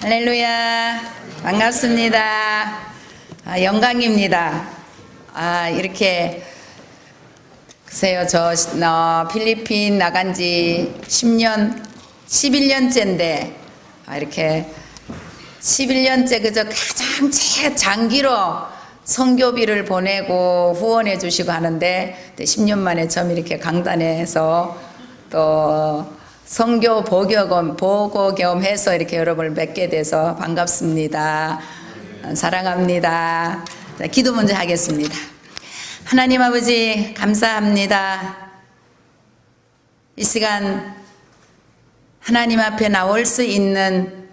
할렐루야. 반갑습니다. 영광입니다. 이렇게 글쎄요, 저 필리핀 나간 지 10년, 11년째인데 이렇게 11년째 그저 가장 장기로 선교비를 보내고 후원해 주시고 하는데 10년 만에 처음 이렇게 강단에서 또 선교 보고 겸해서 이렇게 여러분을 뵙게 돼서 반갑습니다. 사랑합니다. 자, 기도 먼저 하겠습니다. 하나님 아버지 감사합니다. 이 시간 하나님 앞에 나올 수 있는,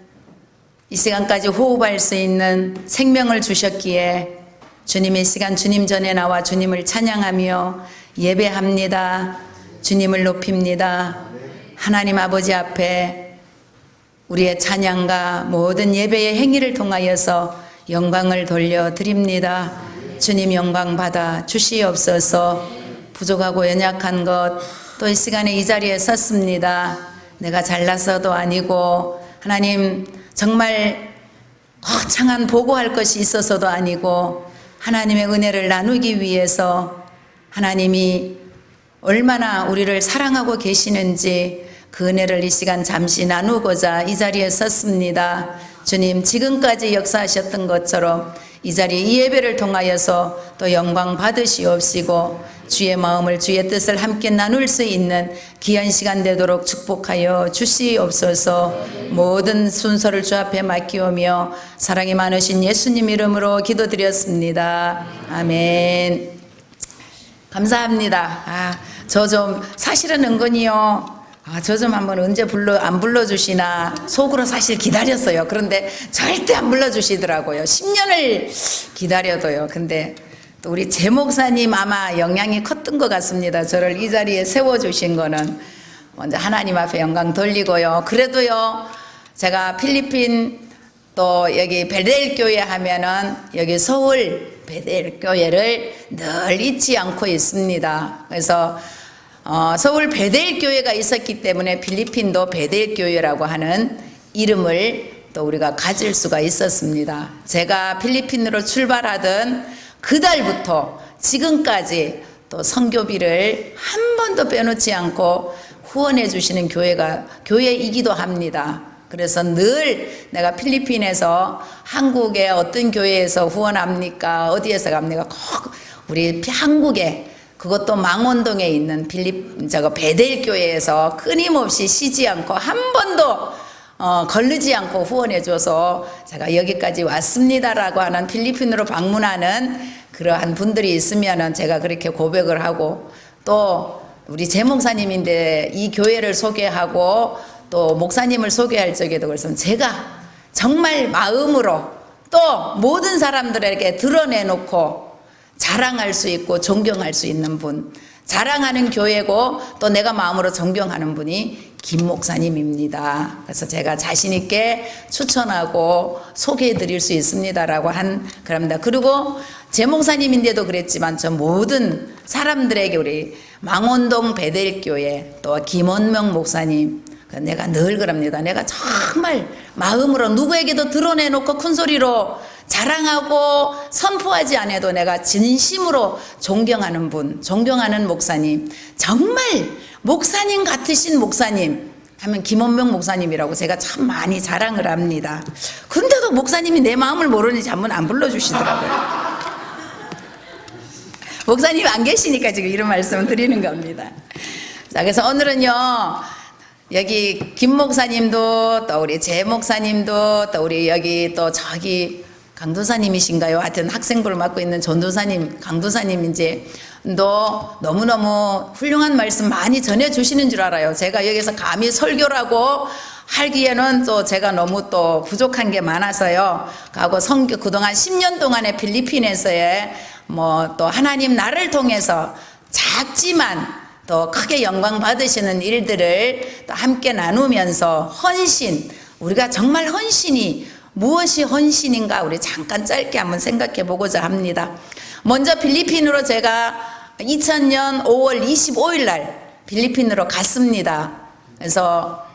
이 시간까지 호흡할 수 있는 생명을 주셨기에 주님의 시간 주님 전에 나와 주님을 찬양하며 예배합니다. 주님을 높입니다. 하나님 아버지 앞에 우리의 찬양과 모든 예배의 행위를 통하여서 영광을 돌려드립니다. 주님 영광 받아 주시옵소서. 부족하고 연약한 것 또 이 시간에 이 자리에 섰습니다. 내가 잘나서도 아니고 하나님 정말 거창한 보고할 것이 있어서도 아니고 하나님의 은혜를 나누기 위해서 하나님이 얼마나 우리를 사랑하고 계시는지 그 은혜를 이 시간 잠시 나누고자 이 자리에 섰습니다. 주님 지금까지 역사하셨던 것처럼 이 자리 이 예배를 통하여서 또 영광 받으시옵시고 주의 마음을 주의 뜻을 함께 나눌 수 있는 귀한 시간 되도록 축복하여 주시옵소서. 모든 순서를 주 앞에 맡기오며 사랑이 많으신 예수님 이름으로 기도드렸습니다. 아멘. 감사합니다. 저 좀 사실은 은근히요. 저 좀 한번 언제 안 불러주시나 속으로 사실 기다렸어요. 그런데 절대 안 불러주시더라고요. 10년을 기다려도요. 근데 또 우리 제 목사님 아마 영향이 컸던 것 같습니다. 저를 이 자리에 세워주신 거는 먼저 하나님 앞에 영광 돌리고요. 그래도요, 제가 필리핀 또 여기 베델 교회 하면은 여기 서울 베델 교회를 늘 잊지 않고 있습니다. 그래서 서울 베델 교회가 있었기 때문에 필리핀도 베델 교회라고 하는 이름을 또 우리가 가질 수가 있었습니다. 제가 필리핀으로 출발하던 그달부터 지금까지 또 선교비를 한 번도 빼놓지 않고 후원해 주시는 교회이기도 합니다. 그래서 늘 내가 필리핀에서 한국의 어떤 교회에서 후원합니까? 어디에서 갑니까? 꼭 우리 한국에, 그것도 망원동에 있는 베델 교회에서 끊임없이 쉬지 않고 한 번도 걸르지 않고 후원해줘서 제가 여기까지 왔습니다라고 하는 필리핀으로 방문하는 그러한 분들이 있으면은 제가 그렇게 고백을 하고, 또 우리 제 목사님인데 이 교회를 소개하고 또 목사님을 소개할 적에도 그래서 제가 정말 마음으로 또 모든 사람들에게 드러내놓고 자랑할 수 있고 존경할 수 있는 분, 자랑하는 교회고 또 내가 마음으로 존경하는 분이 김 목사님입니다. 그래서 제가 자신 있게 추천하고 소개해 드릴 수 있습니다라고 그럽니다. 그리고 제 목사님인데도 그랬지만 저 모든 사람들에게 우리 망원동 베델교회 또 김원명 목사님, 내가 늘 그럽니다. 내가 정말 마음으로 누구에게도 드러내놓고 큰 소리로 자랑하고 선포하지 않아도 내가 진심으로 존경하는 분, 존경하는 목사님, 정말 목사님 같으신 목사님 하면 김원명 목사님이라고 제가 참 많이 자랑을 합니다. 근데도 목사님이 내 마음을 모르는지 한번 안 불러주시더라고요. 목사님이 안 계시니까 지금 이런 말씀을 드리는 겁니다. 자, 그래서 오늘은요, 여기 김 목사님도 또 우리 제 목사님도 또 우리 여기 또 저기 강도사님이신가요? 하여튼 학생부를 맡고 있는 전도사님, 강도사님 이제 너무너무 훌륭한 말씀 많이 전해주시는 줄 알아요. 제가 여기서 감히 설교라고 하기에는 또 제가 너무 또 부족한 게 많아서요. 하고 그동안 10년 동안의 필리핀에서의 또 하나님 나를 통해서 작지만 또 크게 영광 받으시는 일들을 또 함께 나누면서 헌신, 우리가 정말 헌신이 무엇이 헌신인가 우리 잠깐 짧게 한번 생각해 보고자 합니다. 먼저 필리핀으로 제가 2000년 5월 25일 날 필리핀으로 갔습니다. 그래서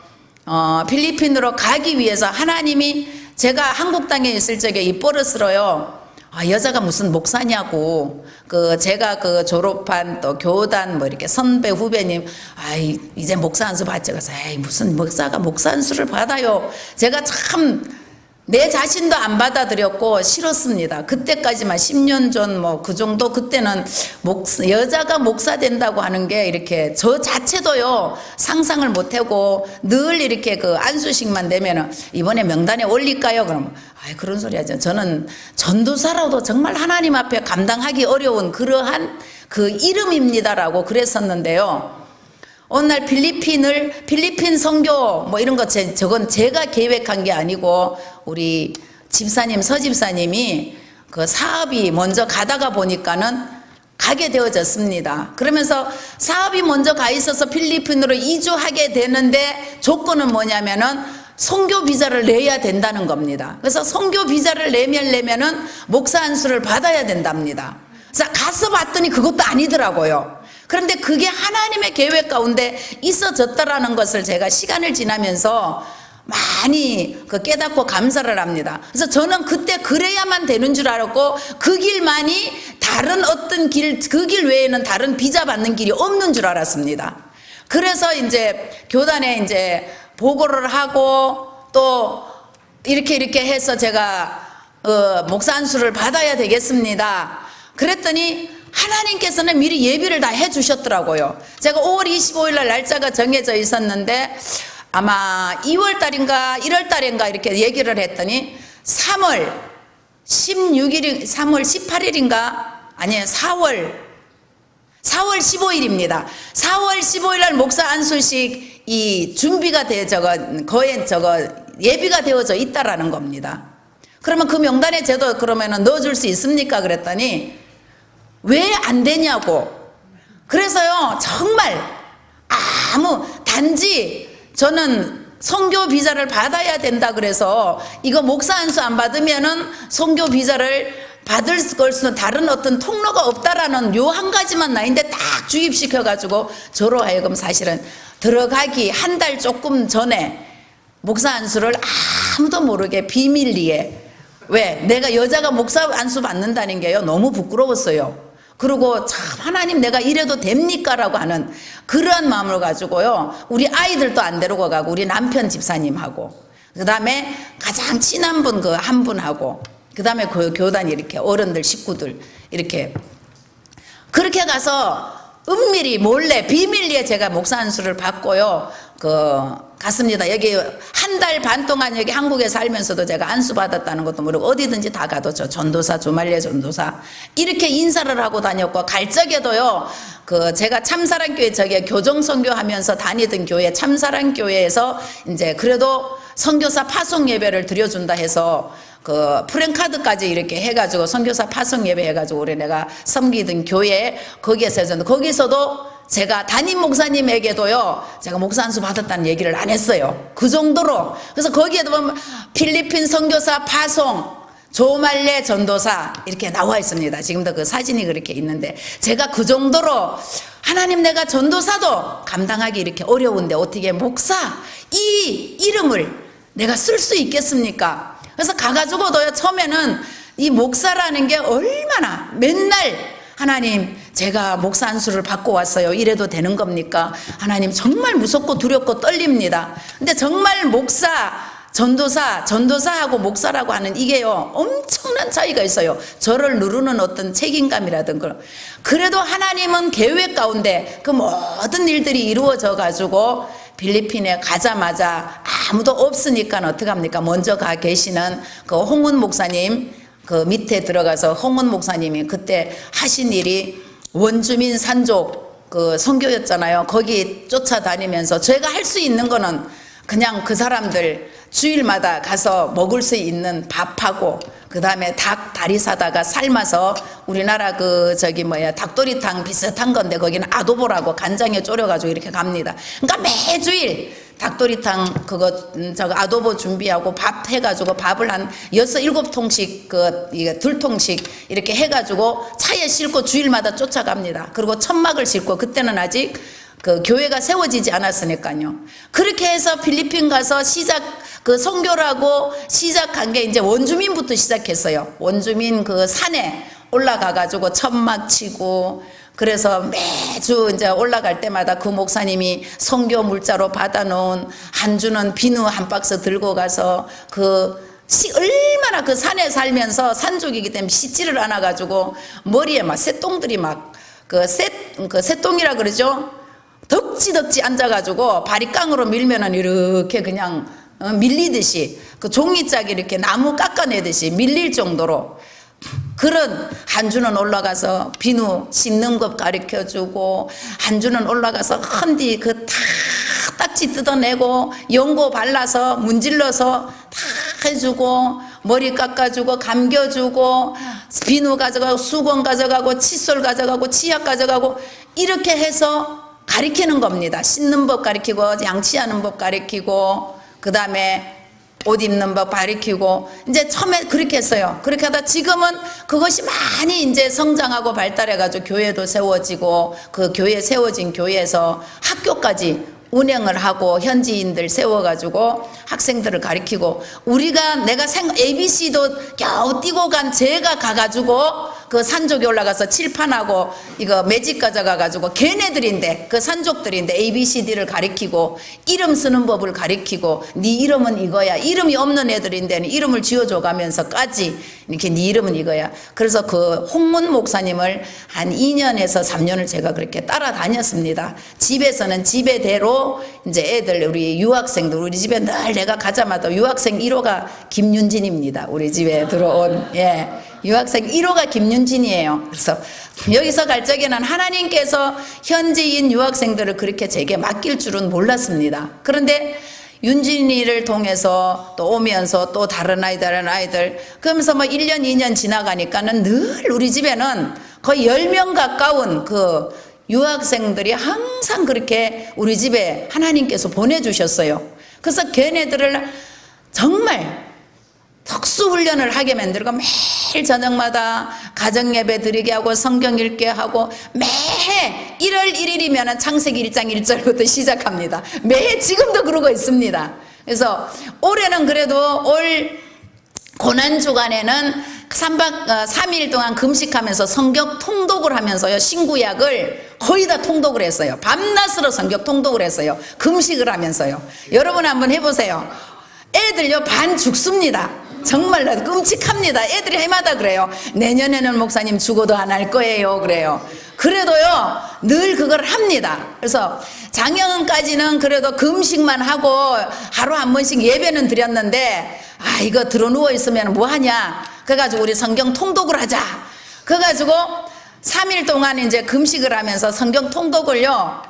필리핀으로 가기 위해서 하나님이 제가 한국 땅에 있을 적에 이 버릇으로요. 아, 여자가 무슨 목사냐고. 제가 졸업한 또 교단 뭐 이렇게 선배 후배님, 아이, 이제 목사 안수 받죠. 그래서, 에이, 무슨 목사가 목사 안수를 받아요. 제가 참 내 자신도 안 받아들였고 싫었습니다. 그때까지만 10년 전 뭐 그 정도, 그때는 여자가 목사 된다고 하는 게 이렇게 저 자체도요 상상을 못하고 늘 이렇게 안수식만 되면은 이번에 명단에 올릴까요? 그럼 그런 소리 하죠. 저는 전도사라도 정말 하나님 앞에 감당하기 어려운 그러한 이름입니다라고 그랬었는데요. 어느 날 필리핀 선교 뭐 이런 거 저건 제가 계획한 게 아니고 우리 집사님 서집사님이 사업이 먼저 가다가 보니까는 가게 되어졌습니다. 그러면서 사업이 먼저 가 있어서 필리핀으로 이주하게 되는데 조건은 뭐냐면은 선교 비자를 내야 된다는 겁니다. 그래서 선교 비자를 내면은 목사 안수를 받아야 된답니다. 그래서 가서 봤더니 그것도 아니더라고요. 그런데 그게 하나님의 계획 가운데 있어졌다라는 것을 제가 시간을 지나면서 많이 깨닫고 감사를 합니다. 그래서 저는 그때 그래야만 되는 줄 알았고 그 길만이 다른 어떤 그 길 외에는 다른 비자 받는 길이 없는 줄 알았습니다. 그래서 이제 교단에 이제 보고를 하고 또 이렇게 해서 제가 목사 안수를 받아야 되겠습니다. 그랬더니 하나님께서는 미리 예비를 다 해주셨더라고요. 제가 5월 25일 날 날짜가 정해져 있었는데 아마 2월 달인가 1월 달인가 이렇게 얘기를 했더니 3월 18일인가 아니에요, 4월 15일입니다. 4월 15일 날 목사 안수식 이 준비가 예비가 되어져 있다라는 겁니다. 그러면 그 명단에 저도 그러면은 넣어줄 수 있습니까? 그랬더니 왜 안 되냐고. 그래서요, 정말 단지 저는 선교 비자를 받아야 된다 그래서 이거 목사 안수 안 받으면은 선교 비자를 받을 것은 다른 어떤 통로가 없다라는 요 한 가지만 나인데 딱 주입시켜가지고 저로 하여금 사실은 들어가기 한 달 조금 전에 목사 안수를 아무도 모르게 비밀리에, 왜? 내가 여자가 목사 안수 받는다는 게요 너무 부끄러웠어요. 그리고 참 하나님 내가 이래도 됩니까? 라고 하는 그러한 마음을 가지고요 우리 아이들도 안 데리고 가고 우리 남편 집사님하고 그 다음에 가장 친한 분 한 분하고 그 다음에 교단 이렇게 어른들 식구들 이렇게 그렇게 가서 은밀히 몰래 비밀리에 제가 목사 안수를 받고요 갔습니다. 여기 한 달 반 동안 여기 한국에 살면서도 제가 안수 받았다는 것도 모르고 어디든지 다 가도 저 전도사 주말예 전도사 이렇게 인사를 하고 다녔고 갈 적에도요 제가 참사랑교회 교정 선교하면서 다니던 교회 참사랑교회에서 이제 그래도 선교사 파송 예배를 드려준다 해서 프랭카드까지 이렇게 해가지고 선교사 파송 예배 해가지고 우리 내가 섬기던 교회 거기서도 제가 담임 목사님에게도요 제가 목사 안수 받았다는 얘기를 안 했어요. 그 정도로. 그래서 거기에도 보면 필리핀 선교사 파송 조말레 전도사 이렇게 나와 있습니다. 지금도 그 사진이 그렇게 있는데 제가 그 정도로 하나님 내가 전도사도 감당하기 이렇게 어려운데 어떻게 목사 이 이름을 내가 쓸 수 있겠습니까? 그래서 가가지고도요 처음에는 이 목사라는 게 얼마나 맨날 하나님 제가 목사 안수를 받고 왔어요. 이래도 되는 겁니까? 하나님 정말 무섭고 두렵고 떨립니다. 근데 정말 목사, 전도사하고 목사라고 하는 이게요 엄청난 차이가 있어요. 저를 누르는 어떤 책임감이라든가. 그래도 하나님은 계획 가운데 그 모든 일들이 이루어져 가지고 필리핀에 가자마자 아무도 없으니까 어떡합니까? 먼저 가 계시는 홍은 목사님 밑에 들어가서 홍은 목사님이 그때 하신 일이 원주민 산족 선교였잖아요. 거기 쫓아다니면서 제가 할 수 있는 거는 그냥 그 사람들 주일마다 가서 먹을 수 있는 밥하고 그 다음에 닭 다리 사다가 삶아서 우리나라 닭도리탕 비슷한 건데 거기는 아도보라고 간장에 졸여가지고 이렇게 갑니다. 그러니까 매주일 닭도리탕 아도보 준비하고 밥 해가지고 밥을 한 6, 7통씩 2통씩 이렇게 해가지고 차에 싣고 주일마다 쫓아갑니다. 그리고 천막을 싣고 그때는 아직 교회가 세워지지 않았으니까요. 그렇게 해서 필리핀 가서 그 선교라고 시작한 게 이제 원주민부터 시작했어요. 원주민 그 산에 올라가가지고 천막 치고, 그래서 매주 이제 올라갈 때마다 그 목사님이 선교 물자로 받아놓은 한 주는 비누 한 박스 들고 가서 얼마나 그 산에 살면서 산족이기 때문에 씻지를 않아가지고 머리에 막 새똥들이 막 새똥이라 그러죠. 덕지덕지 앉아가지고 바리깡으로 밀면은 이렇게 그냥 밀리듯이 그 종이짝이 이렇게 나무 깎아내듯이 밀릴 정도로, 그런 한 주는 올라가서 비누 씻는 것 가르쳐주고, 한 주는 올라가서 헌디 그 다 딱지 뜯어내고 연고 발라서 문질러서 다 해주고, 머리 깎아주고 감겨주고, 비누 가져가고 수건 가져가고 칫솔 가져가고 치약 가져가고, 이렇게 해서 가르치는 겁니다. 씻는 법 가르치고 양치하는 법 가르치고, 그 다음에 옷 입는 법 가르치고, 이제 처음에 그렇게 했어요. 그렇게 하다 지금은 그것이 많이 이제 성장하고 발달해가지고 교회도 세워지고, 그 교회 세워진 교회에서 학교까지 운영을 하고 현지인들 세워가지고 학생들을 가르치고, 내가 ABC도 겨우 뛰고 간 제가 가가지고 그 산족에 올라가서 칠판하고 이거 매직 가져가가지고 걔네들인데, 그 산족들인데 ABCD를 가르치고 이름 쓰는 법을 가르치고, 네 이름은 이거야, 이름이 없는 애들인데 이름을 지어줘 가면서까지 이렇게 네 이름은 이거야. 그래서 그 홍문 목사님을 한 2년에서 3년을 제가 그렇게 따라다녔습니다. 집에서는 집에대로 이제 애들, 우리 유학생들, 우리 집에 늘 내가 가자마자 유학생 1호가 김윤진입니다. 우리 집에 들어온, 유학생 1호가 김윤진이에요. 그래서 여기서 갈 적에는 하나님께서 현지인 유학생들을 그렇게 제게 맡길 줄은 몰랐습니다. 그런데 윤진이를 통해서 또 오면서 또 다른 아이들 그러면서 뭐 1년 2년 지나가니까는 늘 우리 집에는 거의 10명 가까운 그 유학생들이 항상 그렇게 우리 집에 하나님께서 보내주셨어요. 그래서 걔네들을 정말 특수훈련을 하게 만들고 매일 저녁마다 가정예배 드리게 하고 성경 읽게 하고, 매해 1월 1일이면 창세기 1장 1절부터 시작합니다. 매해 지금도 그러고 있습니다. 그래서 올해는 그래도 올 고난주간에는 3일 동안 금식하면서 성경 통독을 하면서요, 신구약을 거의 다 통독을 했어요. 밤낮으로 성경 통독을 했어요. 금식을 하면서요. 여러분 한번 해보세요. 애들요 반 죽습니다. 정말 끔찍합니다. 애들이 해마다 그래요. 내년에는 목사님 죽어도 안 할 거예요. 그래요. 그래도요 늘 그걸 합니다. 그래서 작년까지는 그래도 금식만 하고 하루 한 번씩 예배는 드렸는데, 이거 들어 누워 있으면 뭐하냐, 그래가지고 우리 성경 통독을 하자. 그래가지고 3일 동안 이제 금식을 하면서 성경 통독을요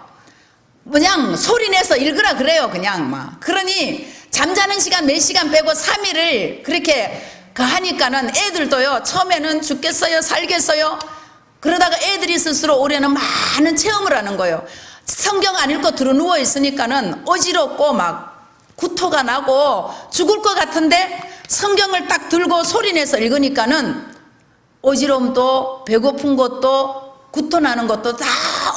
그냥 소리내서 읽으라 그래요. 그냥 막. 그러니 잠자는 시간 몇 시간 빼고 3일을 그렇게 하니까는 애들도요 처음에는 죽겠어요 살겠어요 그러다가 애들이 스스로 올해는 많은 체험을 하는 거예요. 성경 안 읽고 들어 누워 있으니까는 어지럽고 막 구토가 나고 죽을 것 같은데, 성경을 딱 들고 소리내서 읽으니까는 어지러움도 배고픈 것도 구토 나는 것도 다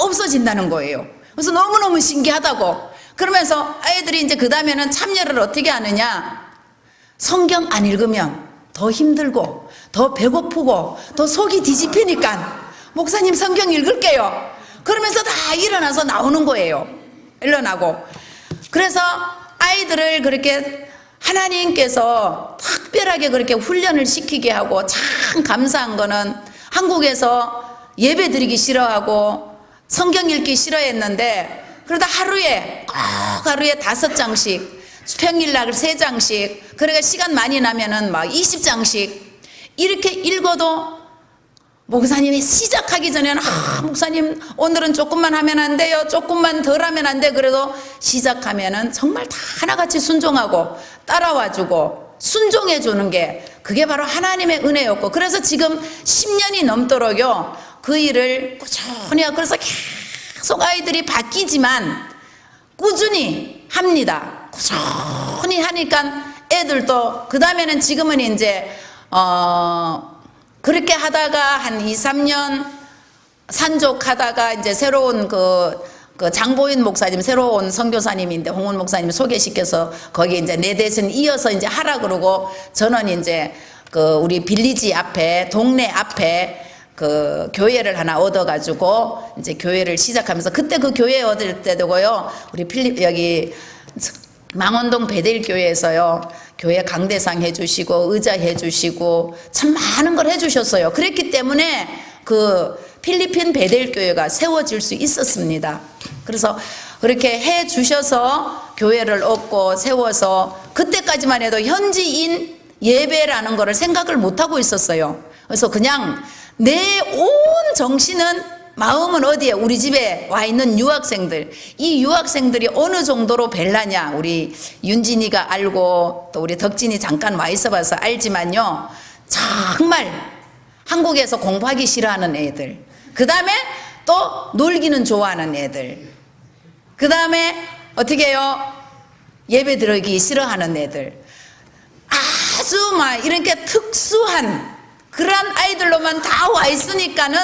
없어진다는 거예요. 그래서 너무너무 신기하다고. 그러면서 아이들이 이제 그 다음에는 참여를 어떻게 하느냐, 성경 안 읽으면 더 힘들고 더 배고프고 더 속이 뒤집히니까 목사님 성경 읽을게요. 그러면서 다 일어나서 나오는 거예요. 일어나고. 그래서 아이들을 그렇게 하나님께서 특별하게 그렇게 훈련을 시키게 하고, 참 감사한 거는 한국에서 예배 드리기 싫어하고 성경 읽기 싫어했는데, 그러다 하루에 5장씩, 평일날 3장씩, 그러니까 시간 많이 나면은 막 20장씩 이렇게 읽어도, 목사님이 시작하기 전에는 목사님 오늘은 조금만 하면 안 돼요, 조금만 덜 하면 안 돼. 그래도 시작하면은 정말 다 하나같이 순종하고 따라와주고 순종해 주는 게, 그게 바로 하나님의 은혜였고, 그래서 지금 10년이 넘도록요 그 일을 꾸준히 하고, 그래서 계속 아이들이 바뀌지만 꾸준히 합니다. 꾸준히 하니까 애들도 그 다음에는 지금은 이제 그렇게 하다가 한 2, 3년 산족하다가 이제 새로운 그 그 장보인 목사님 새로 온 선교사님인데 홍은 목사님 소개시켜서 거기 이제 내 대신 이어서 이제 하라 그러고 저는 이제 그 우리 빌리지 앞에 동네 앞에 그 교회를 하나 얻어가지고 이제 교회를 시작하면서 그때 그 교회 얻을 때도고요. 우리 여기 망원동 베델 교회에서요. 교회 강대상 해주시고 의자 해주시고 참 많은 걸 해주셨어요. 그랬기 때문에 그 필리핀 베델 교회가 세워질 수 있었습니다. 그래서 그렇게 해주셔서 교회를 얻고 세워서 그때까지만 해도 현지인 예배라는 거를 생각을 못하고 있었어요. 그래서 그냥 내 온 정신은 마음은 어디에? 우리 집에 와 있는 유학생들. 이 유학생들이 어느 정도로 벨라냐? 우리 윤진이가 알고 또 우리 덕진이 잠깐 와 있어 봐서 알지만요. 정말 한국에서 공부하기 싫어하는 애들. 그 다음에 또 놀기는 좋아하는 애들. 그 다음에 어떻게 해요? 예배 들어기 싫어하는 애들. 아주 막 이렇게 특수한 그런 아이들로만 다 와 있으니까는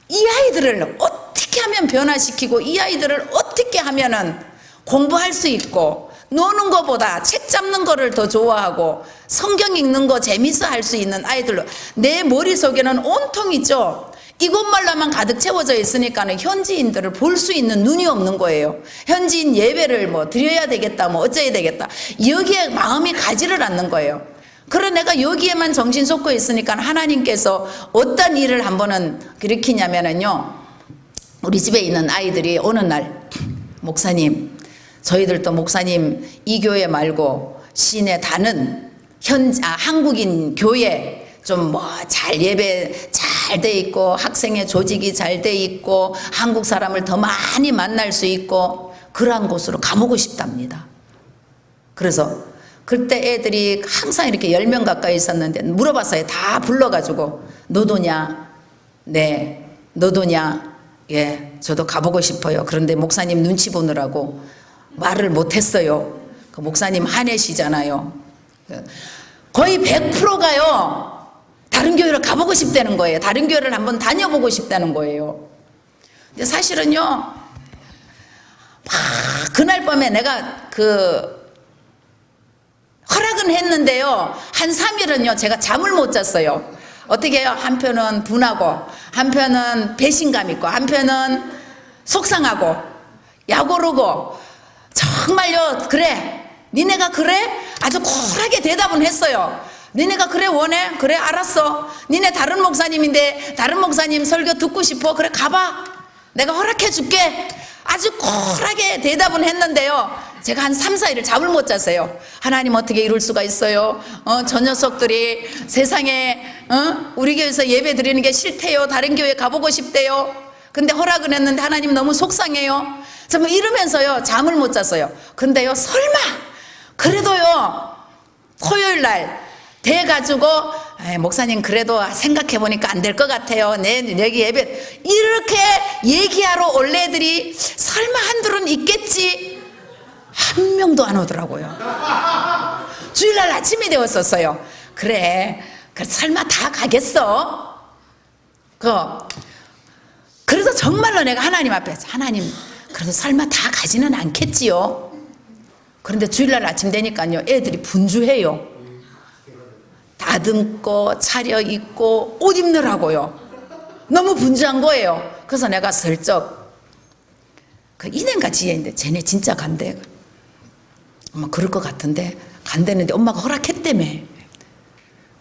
이 아이들을 어떻게 하면 변화시키고 이 아이들을 어떻게 하면은 공부할 수 있고 노는 것보다 책 잡는 거를 더 좋아하고 성경 읽는 거 재밌어 할 수 있는 아이들로 내 머릿속에는 온통 있죠. 이것말로만 가득 채워져 있으니까는 현지인들을 볼 수 있는 눈이 없는 거예요. 현지인 예배를 뭐 드려야 되겠다 뭐 어쩌야 되겠다 여기에 마음이 가지를 않는 거예요. 그래 내가 여기에만 정신 쏟고 있으니까 하나님께서 어떤 일을 한 번은 일으키냐면은요. 우리 집에 있는 아이들이 어느 날 목사님 저희들도 목사님 이 교회 말고 시내 다른 한국인 교회 좀 뭐 잘 예배 잘 돼 있고 학생의 조직이 잘 돼 있고 한국 사람을 더 많이 만날 수 있고 그러한 곳으로 가보고 싶답니다. 그래서 그때 애들이 항상 이렇게 10명 가까이 있었는데 물어봤어요. 다 불러가지고 너도냐? 네. 너도냐? 예. 저도 가보고 싶어요. 그런데 목사님 눈치 보느라고 말을 못했어요. 그 목사님 한혜시잖아요. 거의 100%가요. 다른 교회를 가보고 싶다는 거예요. 다른 교회를 한번 다녀보고 싶다는 거예요. 근데 사실은요. 그날 밤에 내가 허락은 했는데요. 한 3일은요. 제가 잠을 못 잤어요. 어떻게 해요? 한편은 분하고 한편은 배신감 있고 한편은 속상하고 약오르고 정말요. 그래 니네가 그래? 아주 쿨하게 대답은 했어요. 니네가 그래 원해? 그래 알았어. 니네 다른 목사님인데 다른 목사님 설교 듣고 싶어? 그래 가봐. 내가 허락해 줄게. 아주 쿨하게 대답은 했는데요. 제가 한 3, 4일을 잠을 못 잤어요. 하나님 어떻게 이럴 수가 있어요? 저 녀석들이 세상에 우리 교회에서 예배 드리는 게 싫대요. 다른 교회 가보고 싶대요. 근데 허락은 했는데 하나님 너무 속상해요. 정말 이러면서요 잠을 못 잤어요. 근데요 설마 그래도요 토요일 날 돼가지고 목사님 그래도 생각해보니까 안 될 것 같아요. 여기 예배 이렇게 얘기하러 올 애들이 설마 한둘은 있겠지. 한 명도 안 오더라고요. 주일날 아침이 되었었어요. 그래 설마 다 가겠어? 그래서 정말로 내가 하나님 앞에 하나님 그래도 설마 다 가지는 않겠지요. 그런데 주일날 아침 되니까요 애들이 분주해요. 다듬고 차려입고 옷 입느라고요. 너무 분주한 거예요. 그래서 내가 슬쩍 이년가 지혜인데 쟤네 진짜 간대. 엄마 그럴 것 같은데 간대는데 엄마가 허락했다며.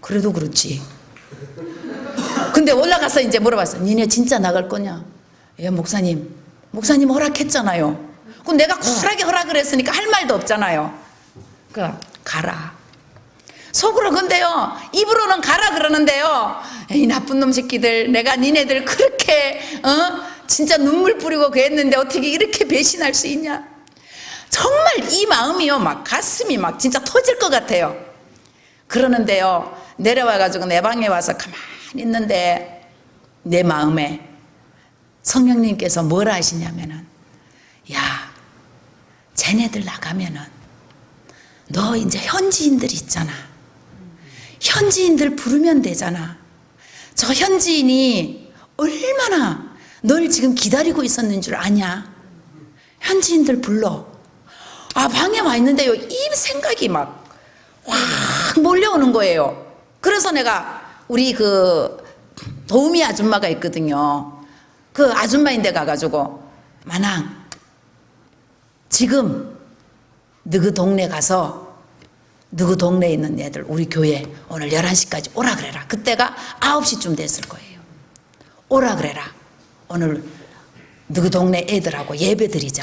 그래도 그렇지. 근데 올라가서 이제 물어봤어. 니네 진짜 나갈 거냐? 예 목사님 허락했잖아요. 그럼 내가 쿨하게 허락을 했으니까 할 말도 없잖아요. 가라. 속으로 근데요 입으로는 가라 그러는데요 이 나쁜 놈 새끼들 내가 니네들 그렇게 진짜 눈물 뿌리고 그랬는데 어떻게 이렇게 배신할 수 있냐. 정말 이 마음이요 막 가슴이 막 진짜 터질 것 같아요. 그러는데요 내려와가지고 내 방에 와서 가만히 있는데 내 마음에 성령님께서 뭐라 하시냐면은 야 쟤네들 나가면은 너 이제 현지인들 있잖아. 현지인들 부르면 되잖아. 저 현지인이 얼마나 널 지금 기다리고 있었는 줄 아냐? 현지인들 불러. 아, 방에 와 있는데요, 이 생각이 막 확 몰려오는 거예요. 그래서 내가 우리 그 도우미 아줌마가 있거든요. 그 아줌마인데 가가지고, 마낭, 지금 너그 동네 가서 너그 동네에 있는 애들 우리 교회 오늘 11시까지 오라 그래라. 그때가 9시쯤 됐을 거예요. 오라 그래라. 오늘 너그 동네 애들하고 예배 드리자.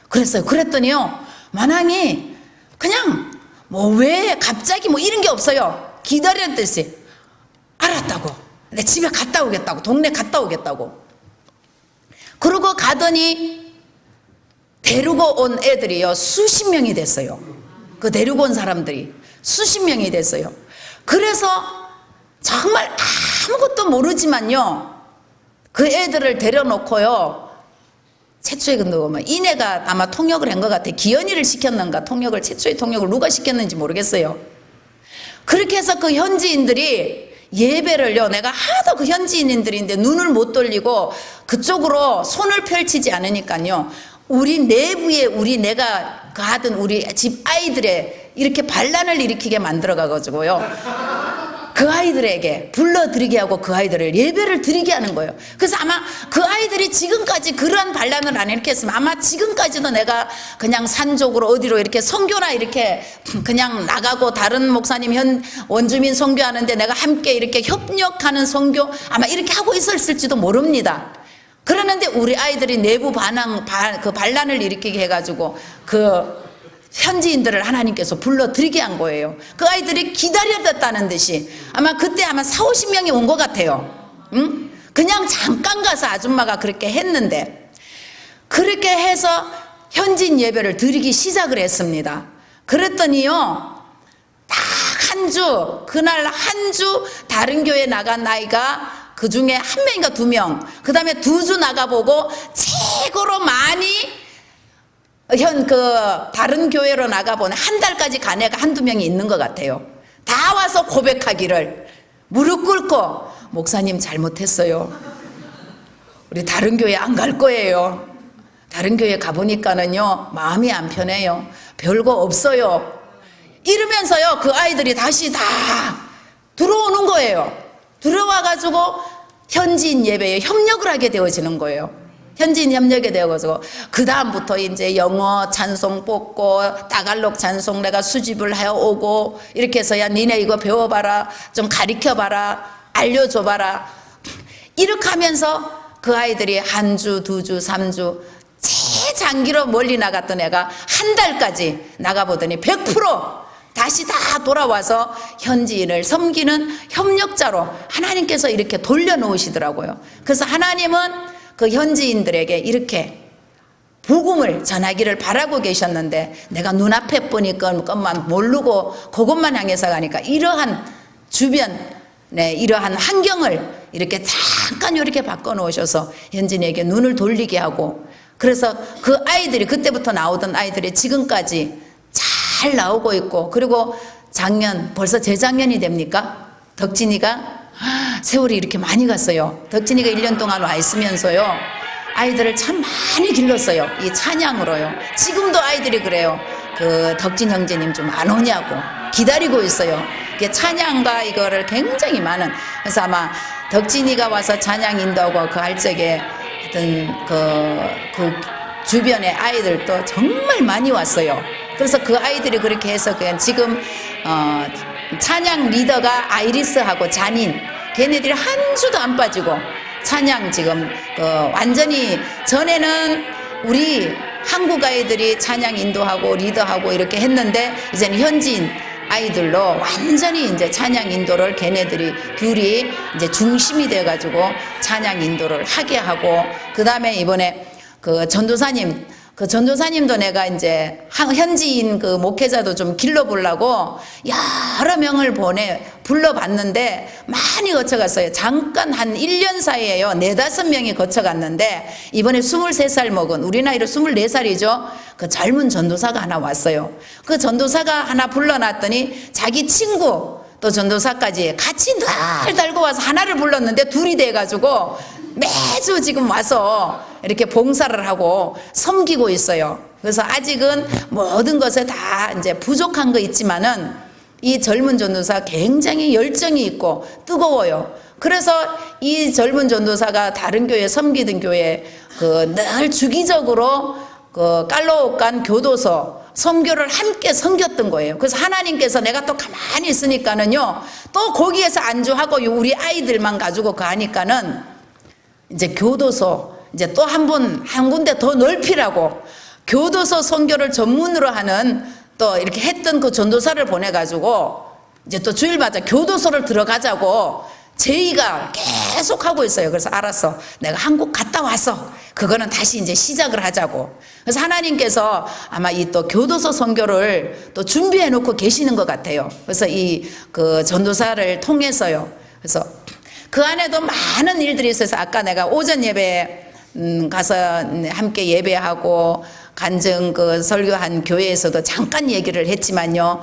그랬어요. 그랬더니요, 마낭이 그냥 뭐 왜 갑자기 뭐 이런 게 없어요. 기다렸듯이 알았다고. 내 집에 갔다 오겠다고. 동네 갔다 오겠다고. 그러고 가더니 데리고 온 애들이요, 수십 명이 됐어요. 그 데리고 온 사람들이 수십 명이 됐어요. 그래서 정말 아무것도 모르지만요, 그 애들을 데려놓고요, 최초에 근데 보면 이내가 아마 통역을 한 것 같아. 기현이를 시켰는가, 통역을, 최초의 통역을 누가 시켰는지 모르겠어요. 그렇게 해서 그 현지인들이 예배를요, 내가 하도 그 현지인들인데 눈을 못 돌리고 그쪽으로 손을 펼치지 않으니까요, 우리 내부에 내가 하던 우리 집 아이들의 이렇게 반란을 일으키게 만들어 가가지고요, 그 아이들에게 불러드리게 하고 그 아이들을 예배를 드리게 하는 거예요. 그래서 아마 그 아이들이 지금까지 그러한 반란을 안 일으켰으면 아마 지금까지도 내가 그냥 산적으로 어디로 이렇게 선교나 이렇게 그냥 나가고 다른 목사님 원주민 선교하는데 내가 함께 이렇게 협력하는 선교 아마 이렇게 하고 있었을지도 모릅니다. 그러는데 우리 아이들이 내부 그 반란을 일으키게 해가지고 그 현지인들을 하나님께서 불러들이게 한 거예요. 그 아이들이 기다렸다는 듯이 아마 그때 아마 40-50명이 온 것 같아요. 응? 그냥 잠깐 가서 아줌마가 그렇게 했는데, 그렇게 해서 현지인 예배를 드리기 시작을 했습니다. 그랬더니요, 딱 한 주, 그날 한 주 다른 교회 나간 아이가 그 중에 한 명인가 2명, 그 다음에 2주 나가보고 최고로 많이 다른 교회로 나가본 한 달까지 간 애가 1-2명이 있는 것 같아요. 다 와서 고백하기를, 무릎 꿇고, 목사님 잘못했어요. 우리 다른 교회 안 갈 거예요. 다른 교회 가보니까는요, 마음이 안 편해요. 별거 없어요. 이러면서요, 그 아이들이 다시 다 들어오는 거예요. 들어와가지고 현지인 예배에 협력을 하게 되어지는 거예요. 현지인 협력이 되어가지고 그 다음부터 이제 영어 찬송 뽑고 따갈록 찬송 내가 수집을 해오고 이렇게 해서 야 니네 이거 배워봐라, 좀 가르쳐봐라, 알려줘봐라, 이렇게 하면서 그 아이들이 1주, 2주, 3주 최장기로 멀리 나갔던 애가 한 달까지 나가보더니 100% 다시 다 돌아와서 현지인을 섬기는 협력자로 하나님께서 이렇게 돌려놓으시더라고요. 그래서 하나님은 그 현지인들에게 이렇게 복음을 전하기를 바라고 계셨는데, 내가 눈앞에 보니까 것만 모르고 그것만 향해서 가니까 이러한 주변에 이러한 환경을 이렇게 잠깐 이렇게 바꿔놓으셔서 현지인에게 눈을 돌리게 하고, 그래서 그 아이들이 그때부터 나오던 아이들이 지금까지 잘 나오고 있고, 그리고 작년 벌써 재작년이 됩니까? 덕진이가 세월이 이렇게 많이 갔어요. 덕진이가 1년 동안 와 있으면서요, 아이들을 참 많이 길렀어요. 이 찬양으로요. 지금도 아이들이 그래요. 그 덕진 형제님 좀 안 오냐고 기다리고 있어요. 이게 찬양과 이거를 굉장히 많은, 그래서 아마 덕진이가 와서 찬양 인도하고 그 할 적에 어떤 그 주변의 아이들도 정말 많이 왔어요. 그래서 그 아이들이 그렇게 해서 그냥 지금 찬양 리더가 아이리스하고 잔인, 걔네들이 한 주도 안 빠지고 찬양 지금 완전히, 전에는 우리 한국 아이들이 찬양 인도하고 리더하고 이렇게 했는데 이제는 현지인 아이들로 완전히 이제 찬양 인도를 걔네들이 둘이 이제 중심이 돼 가지고 찬양 인도를 하게 하고, 그 다음에 이번에 그 전도사님도 내가 이제 현지인 그 목회자도 좀 길러보려고 여러 명을 불러봤는데 많이 거쳐갔어요. 잠깐 한 1년 사이에요. 4-5명이 거쳐갔는데, 이번에 23살 먹은, 우리 나이로 24살이죠. 그 젊은 전도사가 하나 왔어요. 그 전도사가 하나 불러놨더니 자기 친구 또 전도사까지 같이 늘 달고 와서 하나를 불렀는데 둘이 돼가지고 매주 지금 와서 이렇게 봉사를 하고 섬기고 있어요. 그래서 아직은 모든 것에 다 이제 부족한 거 있지만은 이 젊은 전도사 굉장히 열정이 있고 뜨거워요. 그래서 이 젊은 전도사가 다른 교회 섬기던 교회 늘 주기적으로 깔로옥간 교도소 선교를 함께 섬겼던 거예요. 그래서 하나님께서 내가 또 가만히 있으니까는요, 또 거기에서 안주하고 우리 아이들만 가지고 가니까는 이제 교도소 이제 또 한 군데 더 넓히라고 교도소 선교를 전문으로 하는 또 이렇게 했던 그 전도사를 보내가지고 이제 또 주일마다 교도소를 들어가자고 제의가 계속 하고 있어요. 그래서 알았어. 내가 한국 갔다 와서 그거는 다시 이제 시작을 하자고. 그래서 하나님께서 아마 이 또 교도소 선교를 또 준비해 놓고 계시는 것 같아요. 그래서 이 전도사를 통해서요. 그래서 그 안에도 많은 일들이 있어서 아까 내가 오전 예배 가서 함께 예배하고 간증 설교한 교회에서도 잠깐 얘기를 했지만요.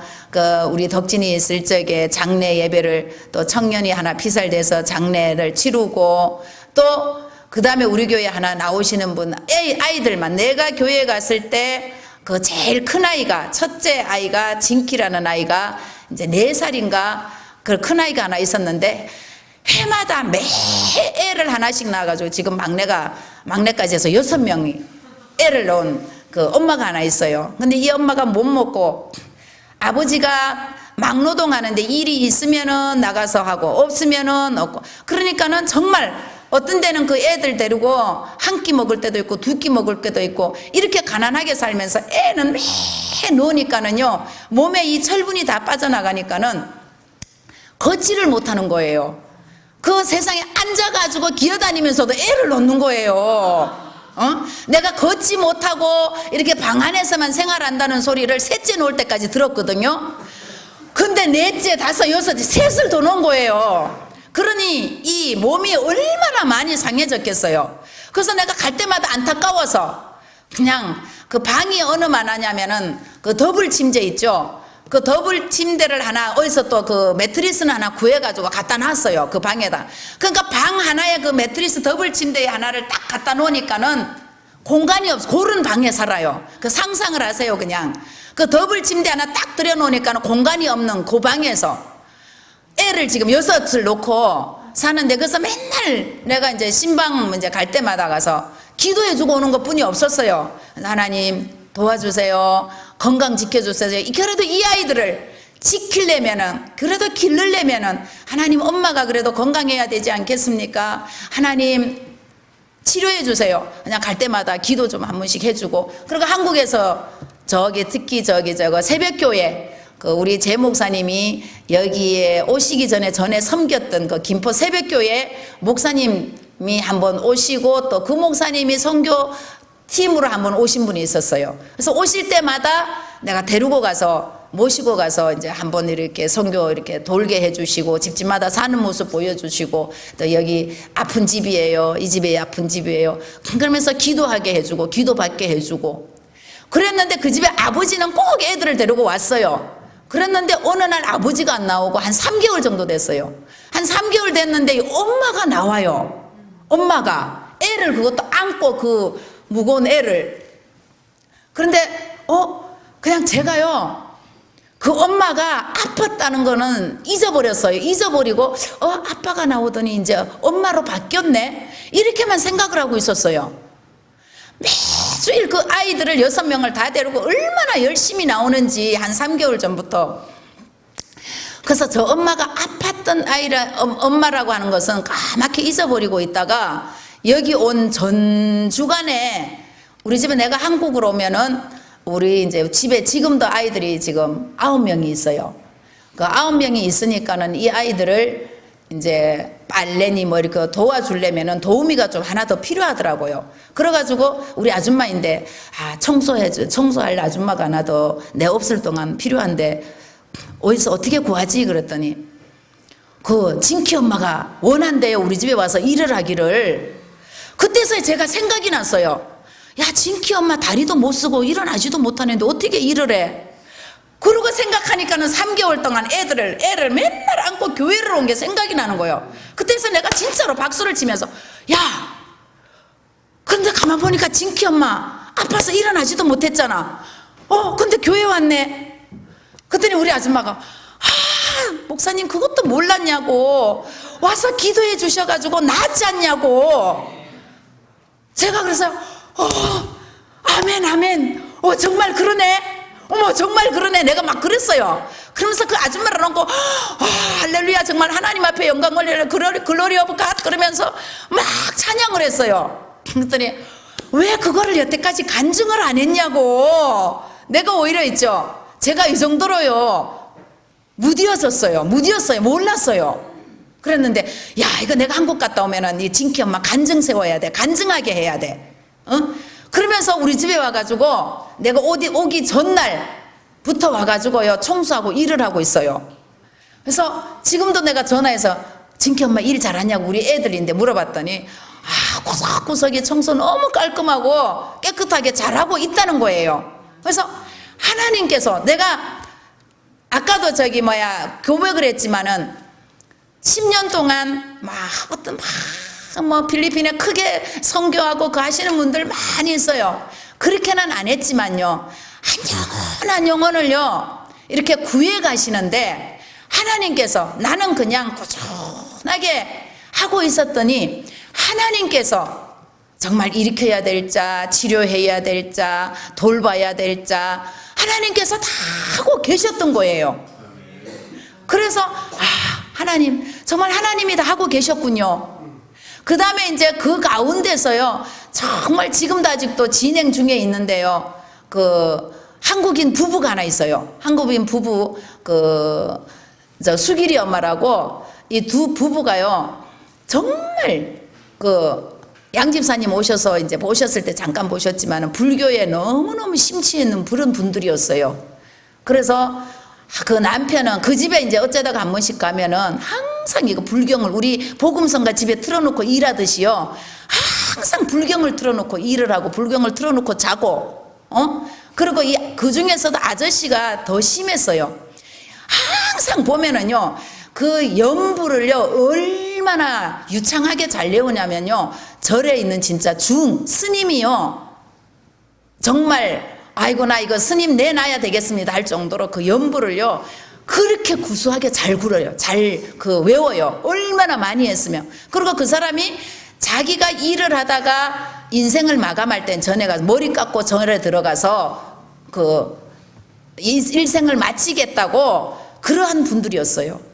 우리 덕진이 있을 적에 장례 예배를 또 청년이 하나 피살돼서 장례를 치르고 또 그 다음에 우리 교회 하나 나오시는 분 아이들만 내가 교회 갔을 때 제일 큰 아이가 첫째 아이가 진키라는 아이가 이제 4살인가 그 큰 아이가 하나 있었는데 해마다 매 애를 하나씩 낳아가지고 지금 막내까지 해서 6명이 애를 낳은 엄마가 하나 있어요. 근데 이 엄마가 못 먹고 아버지가 막노동하는데 일이 있으면은 나가서 하고 없으면은 없고 그러니까는 정말 어떤 데는 그 애들 데리고 한 끼 먹을 때도 있고 2끼 먹을 때도 있고 이렇게 가난하게 살면서 애는 매 놓으니까는요 몸에 이 철분이 다 빠져나가니까는 걷지를 못하는 거예요. 그 세상에 앉아가지고 기어다니면서도 애를 놓는 거예요. 내가 걷지 못하고 이렇게 방 안에서만 생활한다는 소리를 셋째 놓을 때까지 들었거든요. 근데 넷째, 다섯, 여섯째, 셋을 더 놓은 거예요. 그러니 이 몸이 얼마나 많이 상해졌겠어요. 그래서 내가 갈 때마다 안타까워서 그냥 그 방이 어느만 하냐면은 그 더블 침대 있죠. 그 더블 침대를 하나 어디서 또 매트리스는 하나 구해가지고 갖다 놨어요. 그 방에다. 그러니까 방 하나에 그 매트리스 더블 침대 하나를 딱 갖다 놓으니까는 공간이 없어. 그런 방에 살아요. 상상을 하세요. 그냥 그 더블 침대 하나 딱 들여놓으니까 공간이 없는 그 방에서 애를 지금 6을 놓고 사는데 그래서 맨날 내가 이제 신방 이제 갈 때마다 가서 기도해주고 오는 것 뿐이 없었어요. 하나님 도와주세요. 건강 지켜주세요. 그래도 이 아이들을 지키려면은 그래도 기르려면은 하나님 엄마가 그래도 건강해야 되지 않겠습니까? 하나님 치료해 주세요. 그냥 갈 때마다 기도 좀 한 번씩 해주고 그리고 한국에서 특히 새벽교회 우리 제 목사님이 여기에 오시기 전에 섬겼던 김포 새벽교회 목사님이 한번 오시고 또 그 목사님이 선교 팀으로 한번 오신 분이 있었어요. 그래서 오실 때마다 내가 모시고 가서 이제 한번 이렇게 선교 이렇게 돌게 해주시고 집집마다 사는 모습 보여주시고 또 여기 아픈 집이에요. 이 집이 아픈 집이에요. 그러면서 기도하게 해주고 기도받게 해주고 그랬는데 그 집에 아버지는 꼭 애들을 데리고 왔어요. 그랬는데 어느 날 아버지가 안 나오고 한 3개월 정도 됐어요. 한 3개월 됐는데 엄마가 나와요. 엄마가 애를 그것도 안고 무거운 애를. 그런데 그냥 제가요 그 엄마가 아팠다는 거는 잊어버렸어요. 잊어버리고 아빠가 나오더니 이제 엄마로 바뀌었네 이렇게만 생각을 하고 있었어요. 매주일 그 아이들을 6명을 다 데리고 얼마나 열심히 나오는지 한 3개월 전부터. 그래서 저 엄마가 아팠던 엄마라고 하는 것은 까맣게 잊어버리고 있다가 여기 온 전 주간에 우리 집에 내가 한국으로 오면은 우리 이제 집에 지금도 아이들이 지금 9명이 있어요. 그 9명이 있으니까는 이 아이들을 이제 빨래니 뭐 이렇게 도와주려면은 도우미가 좀 하나 더 필요하더라고요. 그래가지고 우리 아줌마인데 청소할 아줌마가 하나 더 내 없을 동안 필요한데 어디서 어떻게 구하지? 그랬더니 진키 엄마가 원한대요. 우리 집에 와서 일을 하기를. 그때서 제가 생각이 났어요. 야, 진키 엄마 다리도 못 쓰고 일어나지도 못하는데 어떻게 일을 해? 그러고 생각하니까는 3개월 동안 애를 맨날 안고 교회를 온 게 생각이 나는 거예요. 그때 그때서 내가 진짜로 박수를 치면서 야, 근데 가만 보니까 진키 엄마 아파서 일어나지도 못했잖아. 근데 교회 왔네. 그랬더니 우리 아줌마가 목사님 그것도 몰랐냐고, 와서 기도해 주셔가지고 낫지 않냐고. 제가 그래서 아멘 아멘, 정말 그러네, 어머 정말 그러네, 내가 막 그랬어요. 그러면서 그 아줌마를 놓고 할렐루야, 정말 하나님 앞에 영광 올리려, 글로리 오브 갓 그러면서 막 찬양을 했어요. 그랬더니 왜 그거를 여태까지 간증을 안 했냐고. 내가 오히려 있죠, 제가 이 정도로요 무디었어요. 몰랐어요. 그랬는데 야, 이거 내가 한국 갔다 오면은 이 진키 엄마 간증 세워야 돼, 간증하게 해야 돼. 그러면서 우리 집에 와가지고 내가 오기 전날부터 와가지고요 청소하고 일을 하고 있어요. 그래서 지금도 내가 전화해서 진키 엄마 일 잘하냐고 우리 애들인데 물어봤더니 구석구석에 청소 너무 깔끔하고 깨끗하게 잘하고 있다는 거예요. 그래서 하나님께서, 내가 아까도 고백을 했지만은 10년 동안 필리핀에 크게 선교하고 그 하시는 분들 많이 있어요. 그렇게는 안 했지만요, 한 영혼을요 이렇게 구해 가시는데 하나님께서, 나는 그냥 꾸준하게 하고 있었더니 하나님께서 정말 일으켜야 될 자, 치료해야 될 자, 돌봐야 될 자, 하나님께서 다 하고 계셨던 거예요. 그래서 하나님, 정말 하나님이 다 하고 계셨군요. 그 다음에 이제 그 가운데서요 정말 지금도 아직도 진행 중에 있는데요, 그 한국인 부부가 하나 있어요. 한국인 부부, 수길이 엄마라고, 이 두 부부가요 정말 양집사님 오셔서 이제 보셨을 때 잠깐 보셨지만 불교에 너무너무 심취해 있는 그런 분들이었어요. 그래서 그 남편은 그 집에 이제 어쩌다가 한 번씩 가면은 항상 이거 불경을, 우리 복음성가 집에 틀어놓고 일하듯이요, 항상 불경을 틀어놓고 일을 하고 불경을 틀어놓고 자고, 그리고 그 중에서도 아저씨가 더 심했어요. 항상 보면은요 그 연불을요 얼마나 유창하게 잘 내오냐면요, 절에 있는 진짜 스님이요 정말 아이고 나 이거 스님 내놔야 되겠습니다 할 정도로 그 연불을요 그렇게 구수하게 잘 굴어요. 잘 외워요. 얼마나 많이 했으면. 그리고 그 사람이 자기가 일을 하다가 인생을 마감할 땐 전에 가서 머리 깎고 절에 들어가서 일생을 마치겠다고 그러한 분들이었어요.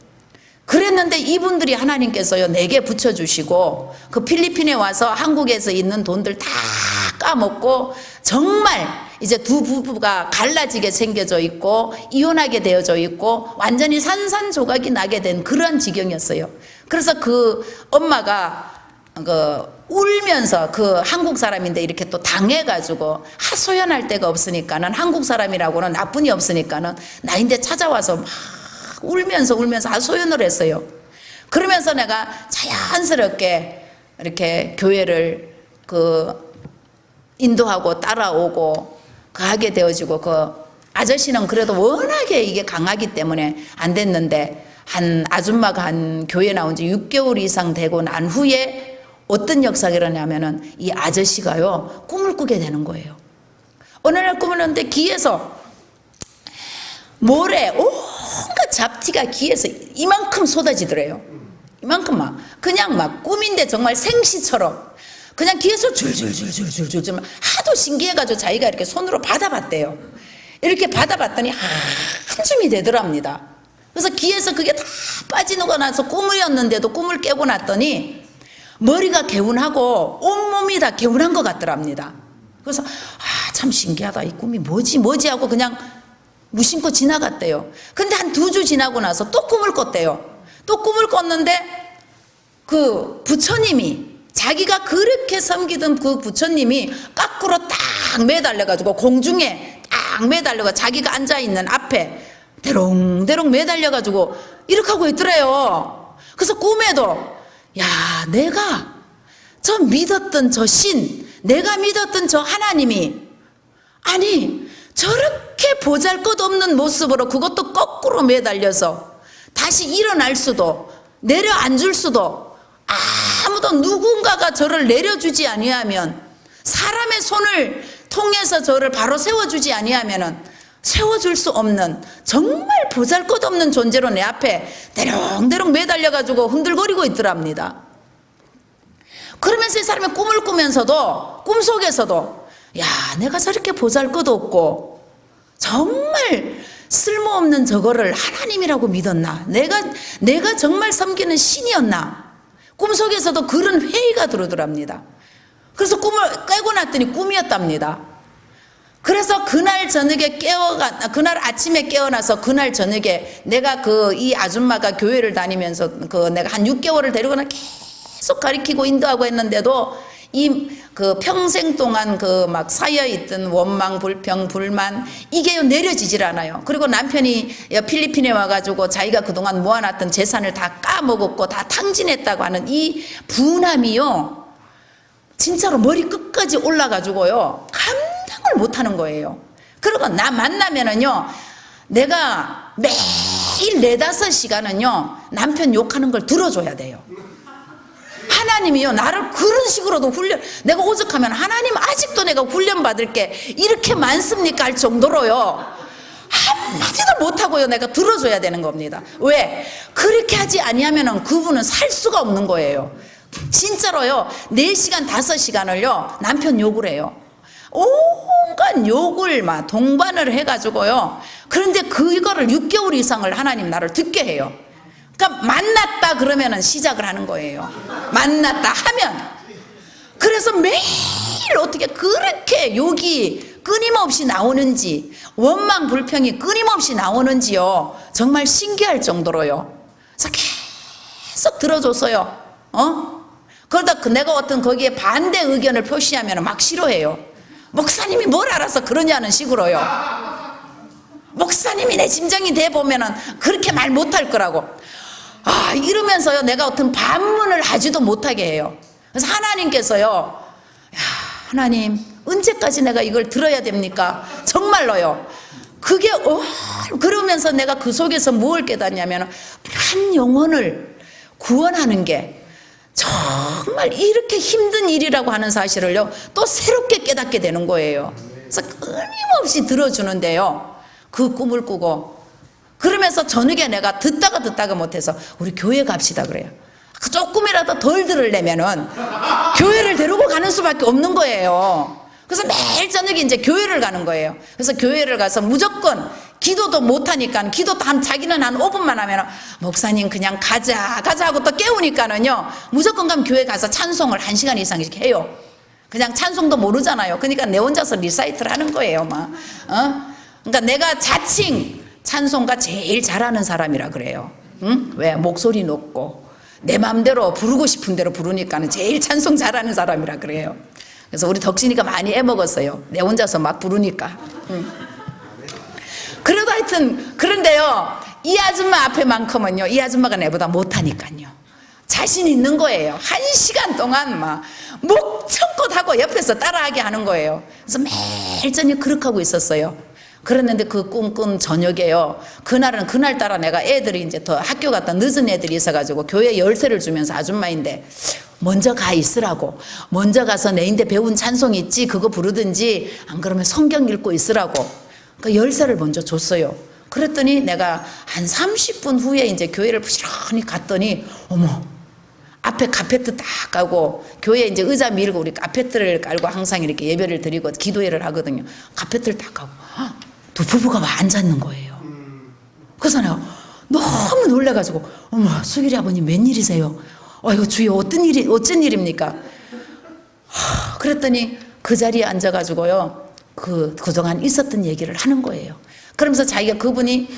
그랬는데 이분들이 하나님께서요 내게 붙여주시고 그 필리핀에 와서 한국에서 있는 돈들 다 까먹고 정말 이제 두 부부가 갈라지게 생겨져 있고 이혼하게 되어져 있고 완전히 산산조각이 나게 된 그런 지경이었어요. 그래서 그 엄마가 울면서 그 한국 사람인데 이렇게 또 당해가지고 하소연할 데가 없으니까는, 한국 사람이라고는 나쁜이 없으니까는 나인데 찾아와서 막 울면서 하소연을 했어요. 그러면서 내가 자연스럽게 이렇게 교회를 인도하고 따라오고 하게 되어지고, 그 아저씨는 그래도 워낙에 이게 강하기 때문에 안 됐는데, 한 아줌마가 한 교회 나온 지 6개월 이상 되고 난 후에 어떤 역사가 일어나면은 이 아저씨가요 꿈을 꾸게 되는 거예요. 어느 날 꿈을 꿨는데 귀에서 모래 온갖 잡티가 귀에서 이만큼 쏟아지더래요. 이만큼 그냥 꿈인데 정말 생시처럼 그냥 귀에서 줄줄줄줄줄줄 하도 신기해가지고 자기가 이렇게 손으로 받아봤대요. 이렇게 받아봤더니 한줌이 되더랍니다. 그래서 귀에서 그게 다 빠지고 나서 꿈이었는데도 꿈을 깨고 났더니 머리가 개운하고 온몸이 다 개운한 것 같더랍니다. 그래서 참 신기하다, 이 꿈이 뭐지 하고 그냥 무심코 지나갔대요. 근데 한 2주 지나고 나서 또 꿈을 꿨대요. 또 꿈을 꿨는데 그 부처님이, 자기가 그렇게 섬기던 그 부처님이 거꾸로 딱 매달려가지고 공중에 딱 매달려가 자기가 앉아있는 앞에 대롱대롱 매달려가지고 이렇게 하고 있더래요. 그래서 꿈에도 내가 저 믿었던 저 내가 믿었던 저 하나님이 저렇게 보잘것없는 모습으로 그것도 거꾸로 매달려서 다시 일어날 수도 내려앉을 수도 아무도 누군가가 저를 내려주지 아니하면, 사람의 손을 통해서 저를 바로 세워주지 아니하면은 세워줄 수 없는 정말 보잘것없는 존재로 내 앞에 대롱대롱 매달려가지고 흔들거리고 있더랍니다. 그러면서 이 사람이 꿈을 꾸면서도, 꿈속에서도 야, 내가 저렇게 보잘것없고 정말 쓸모없는 저거를 하나님이라고 믿었나? 내가 정말 섬기는 신이었나? 꿈속에서도 그런 회의가 들어오더랍니다. 그래서 꿈을 깨고 났더니 꿈이었답니다. 그래서 그날 아침에 깨어나서 그날 저녁에 내가 이 아줌마가 교회를 다니면서 내가 한 6개월을 데리고는 계속 가르치고 인도하고 했는데도 평생 동안 막 쌓여있던 원망, 불평, 불만, 이게 내려지질 않아요. 그리고 남편이 필리핀에 와가지고 자기가 그동안 모아놨던 재산을 다 까먹었고 다 탕진했다고 하는 이 분함이요, 진짜로 머리 끝까지 올라가지고요, 감당을 못하는 거예요. 그리고 나 만나면은요, 내가 매일 4-5시간은요, 남편 욕하는 걸 들어줘야 돼요. 하나님이요, 나를 그런 식으로도 내가 오죽하면 하나님 아직도 내가 훈련받을 게 이렇게 많습니까? 할 정도로요, 한마디도 못하고요, 내가 들어줘야 되는 겁니다. 왜? 그렇게 하지 아니하면 그분은 살 수가 없는 거예요. 진짜로요, 4시간, 5시간을요, 남편 욕을 해요. 온갖 욕을 막 동반을 해가지고요. 그런데 그거를 6개월 이상을 하나님 나를 듣게 해요. 그러니까 만났다 그러면은 시작을 하는 거예요. 만났다 하면. 그래서 매일 어떻게 그렇게 욕이 끊임없이 나오는지, 원망 불평이 끊임없이 나오는지요, 정말 신기할 정도로요. 그래서 계속 들어줬어요. 그러다 내가 어떤 거기에 반대 의견을 표시하면 막 싫어해요. 목사님이 뭘 알아서 그러냐는 식으로요. 목사님이 내 짐승이 돼보면은 그렇게 말 못할 거라고. 이러면서요, 내가 어떤 반문을 하지도 못하게 해요. 그래서 하나님께서요, 야, 하나님, 언제까지 내가 이걸 들어야 됩니까? 정말로요. 그게, 그러면서 내가 그 속에서 뭘 깨닫냐면, 한 영혼을 구원하는 게 정말 이렇게 힘든 일이라고 하는 사실을요, 또 새롭게 깨닫게 되는 거예요. 그래서 끊임없이 들어주는데요, 그 꿈을 꾸고, 그러면서 저녁에 내가 듣다가 못해서 우리 교회 갑시다 그래요. 조금이라도 덜 들으려면은 교회를 데리고 가는 수밖에 없는 거예요. 그래서 매일 저녁에 이제 교회를 가는 거예요. 그래서 교회를 가서 무조건 기도도 못하니까, 기도도 자기는 한 5분만 하면 목사님 그냥 가자 하고 또 깨우니까는요, 무조건 가면 교회 가서 찬송을 1시간 이상씩 해요. 그냥 찬송도 모르잖아요. 그러니까 내 혼자서 리사이트를 하는 거예요, 막. 그러니까 내가 자칭 찬송가 제일 잘하는 사람이라 그래요. 응? 왜? 목소리 높고 내 마음대로 부르고 싶은 대로 부르니까는 제일 찬송 잘하는 사람이라 그래요. 그래서 우리 덕진이가 많이 애먹었어요. 내 혼자서 막 부르니까. 그래도 하여튼, 그런데요, 이 아줌마 앞에만큼은요, 이 아줌마가 내보다 못하니까요, 자신 있는 거예요. 1시간 동안 막 목청껏 하고 옆에서 따라하게 하는 거예요. 그래서 매일 저녁 그렇게 하고 있었어요. 그랬는데 그 꿈꾼 저녁에요, 그날따라 내가 애들이 이제 더 학교 갔다 늦은 애들이 있어가지고 교회 열쇠를 주면서, 아줌마인데 먼저 가 있으라고, 먼저 가서 내인데 배운 찬송 있지 그거 부르든지, 안 그러면 성경 읽고 있으라고 그 열쇠를 먼저 줬어요. 그랬더니 내가 한 30분 후에 이제 교회를 부지런히 갔더니, 어머, 앞에 카페트 딱 깔고, 교회에 이제 의자 밀고 우리 카페트를 깔고 항상 이렇게 예배를 드리고 기도회를 하거든요. 카페트를 딱 깔고 두 부부가 와 앉았는 거예요. 그래서 내가 너무 놀래가지고, 어머, 수길이 아버님 웬일이세요? 이거 주여 어쩐 일입니까? 그랬더니 그 자리에 앉아가지고요, 그동안 있었던 얘기를 하는 거예요. 그러면서 자기가, 그분이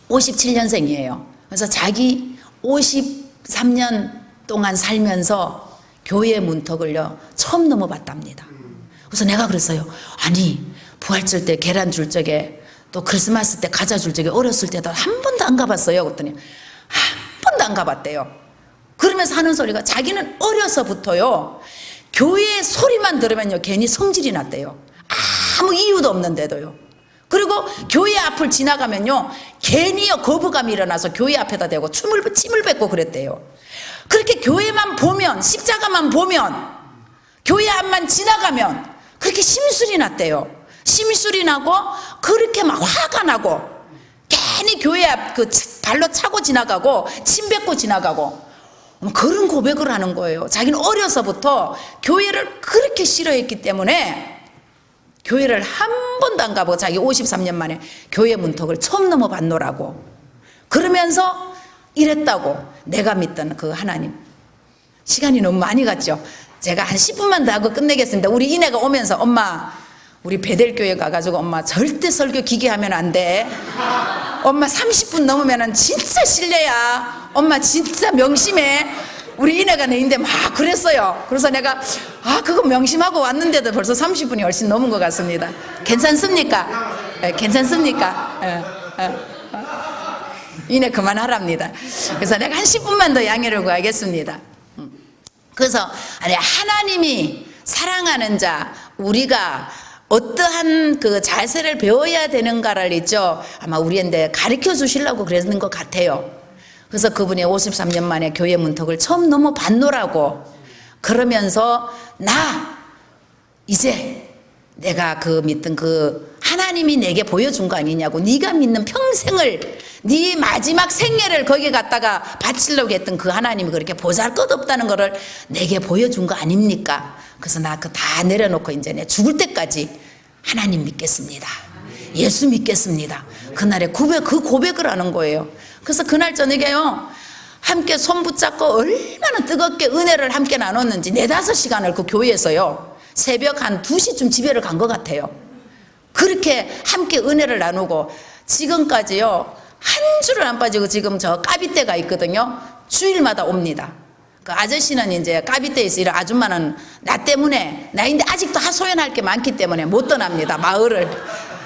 57년생이에요. 그래서 자기 53년 동안 살면서 교회 문턱을요, 처음 넘어봤답니다. 그래서 내가 그랬어요. 아니, 부활절 때 계란 줄 적에, 또 크리스마스 때 과자 줄 적에 어렸을 때도 한 번도 안 가봤어요. 그랬더니 한 번도 안 가봤대요. 그러면서 하는 소리가, 자기는 어려서부터요, 교회 소리만 들으면요 괜히 성질이 났대요. 아무 이유도 없는데도요. 그리고 교회 앞을 지나가면요 괜히요 거부감이 일어나서 교회 앞에다 대고 침을 뱉고 그랬대요. 그렇게 교회만 보면, 십자가만 보면, 교회 앞만 지나가면 그렇게 심술이 났대요. 심술이 나고 그렇게 막 화가 나고 괜히 교회 앞 그 발로 차고 지나가고 침 뱉고 지나가고 그런 고백을 하는 거예요. 자기는 어려서부터 교회를 그렇게 싫어했기 때문에 교회를 한 번도 안 가보고 자기 53년 만에 교회 문턱을 처음 넘어봤노라고 그러면서 이랬다고. 내가 믿던 그 하나님. 시간이 너무 많이 갔죠. 제가 한 10분만 더 하고 끝내겠습니다. 우리 이내가 오면서 엄마 우리 베델교회 가가지고 엄마 절대 설교 기계하면 안 돼. 엄마 30분 넘으면 진짜 실례야. 엄마 진짜 명심해. 우리 이내가 내인데 막 그랬어요. 그래서 내가 그거 명심하고 왔는데도 벌써 30분이 훨씬 넘은 것 같습니다. 괜찮습니까? 괜찮습니까? 이내 그만하랍니다. 그래서 내가 한 10분만 더 양해를 구하겠습니다. 그래서 하나님이 사랑하는 자, 우리가 어떠한 그 자세를 배워야 되는가를 있죠. 아마 우리한테 가르쳐 주시려고 그랬는 것 같아요. 그래서 그분이 53년 만에 교회 문턱을 처음 넘어봤노라고 그러면서 이제 내가 그 믿던 그 하나님이 내게 보여준 거 아니냐고. 네가 믿는 평생을 네 마지막 생애를 거기에 갖다가 바치려고 했던 그 하나님이 그렇게 보잘것없다는 거를 내게 보여준 거 아닙니까? 그래서 나 그 다 내려놓고 이제 내 죽을 때까지 하나님 믿겠습니다. 예수 믿겠습니다. 그날에 그 고백을 하는 거예요. 그래서 그날 저녁에요 함께 손 붙잡고 얼마나 뜨겁게 은혜를 함께 나눴는지 4-5시간을 그 교회에서요 새벽 한 2시쯤 집에를 간 것 같아요. 그렇게 함께 은혜를 나누고 지금까지요 한 줄을 안 빠지고 지금 저 까비떼가 있거든요. 주일마다 옵니다. 그 아저씨는 이제 까비떼에서 이런 아줌마는 나 때문에 나인데 아직도 하소연할 게 많기 때문에 못 떠납니다. 마을을.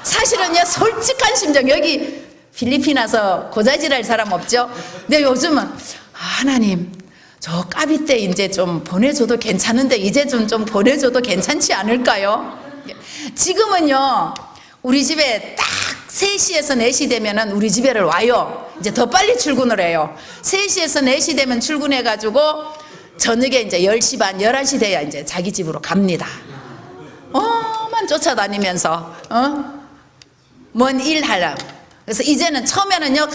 사실은요 솔직한 심정 여기 필리핀 와서 고자질할 사람 없죠? 근데 요즘은 하나님 저 까비떼 이제 좀 보내줘도 괜찮은데 이제 좀 보내줘도 괜찮지 않을까요? 지금은요 우리 집에 딱 3시에서 4시 되면은 우리 집에를 와요. 이제 더 빨리 출근을 해요. 3시에서 4시 되면 출근해가지고 저녁에 이제 10시 반, 11시 돼야 이제 자기 집으로 갑니다. 만 쫓아다니면서, 뭔 일 하려고. 그래서 이제는 처음에는요,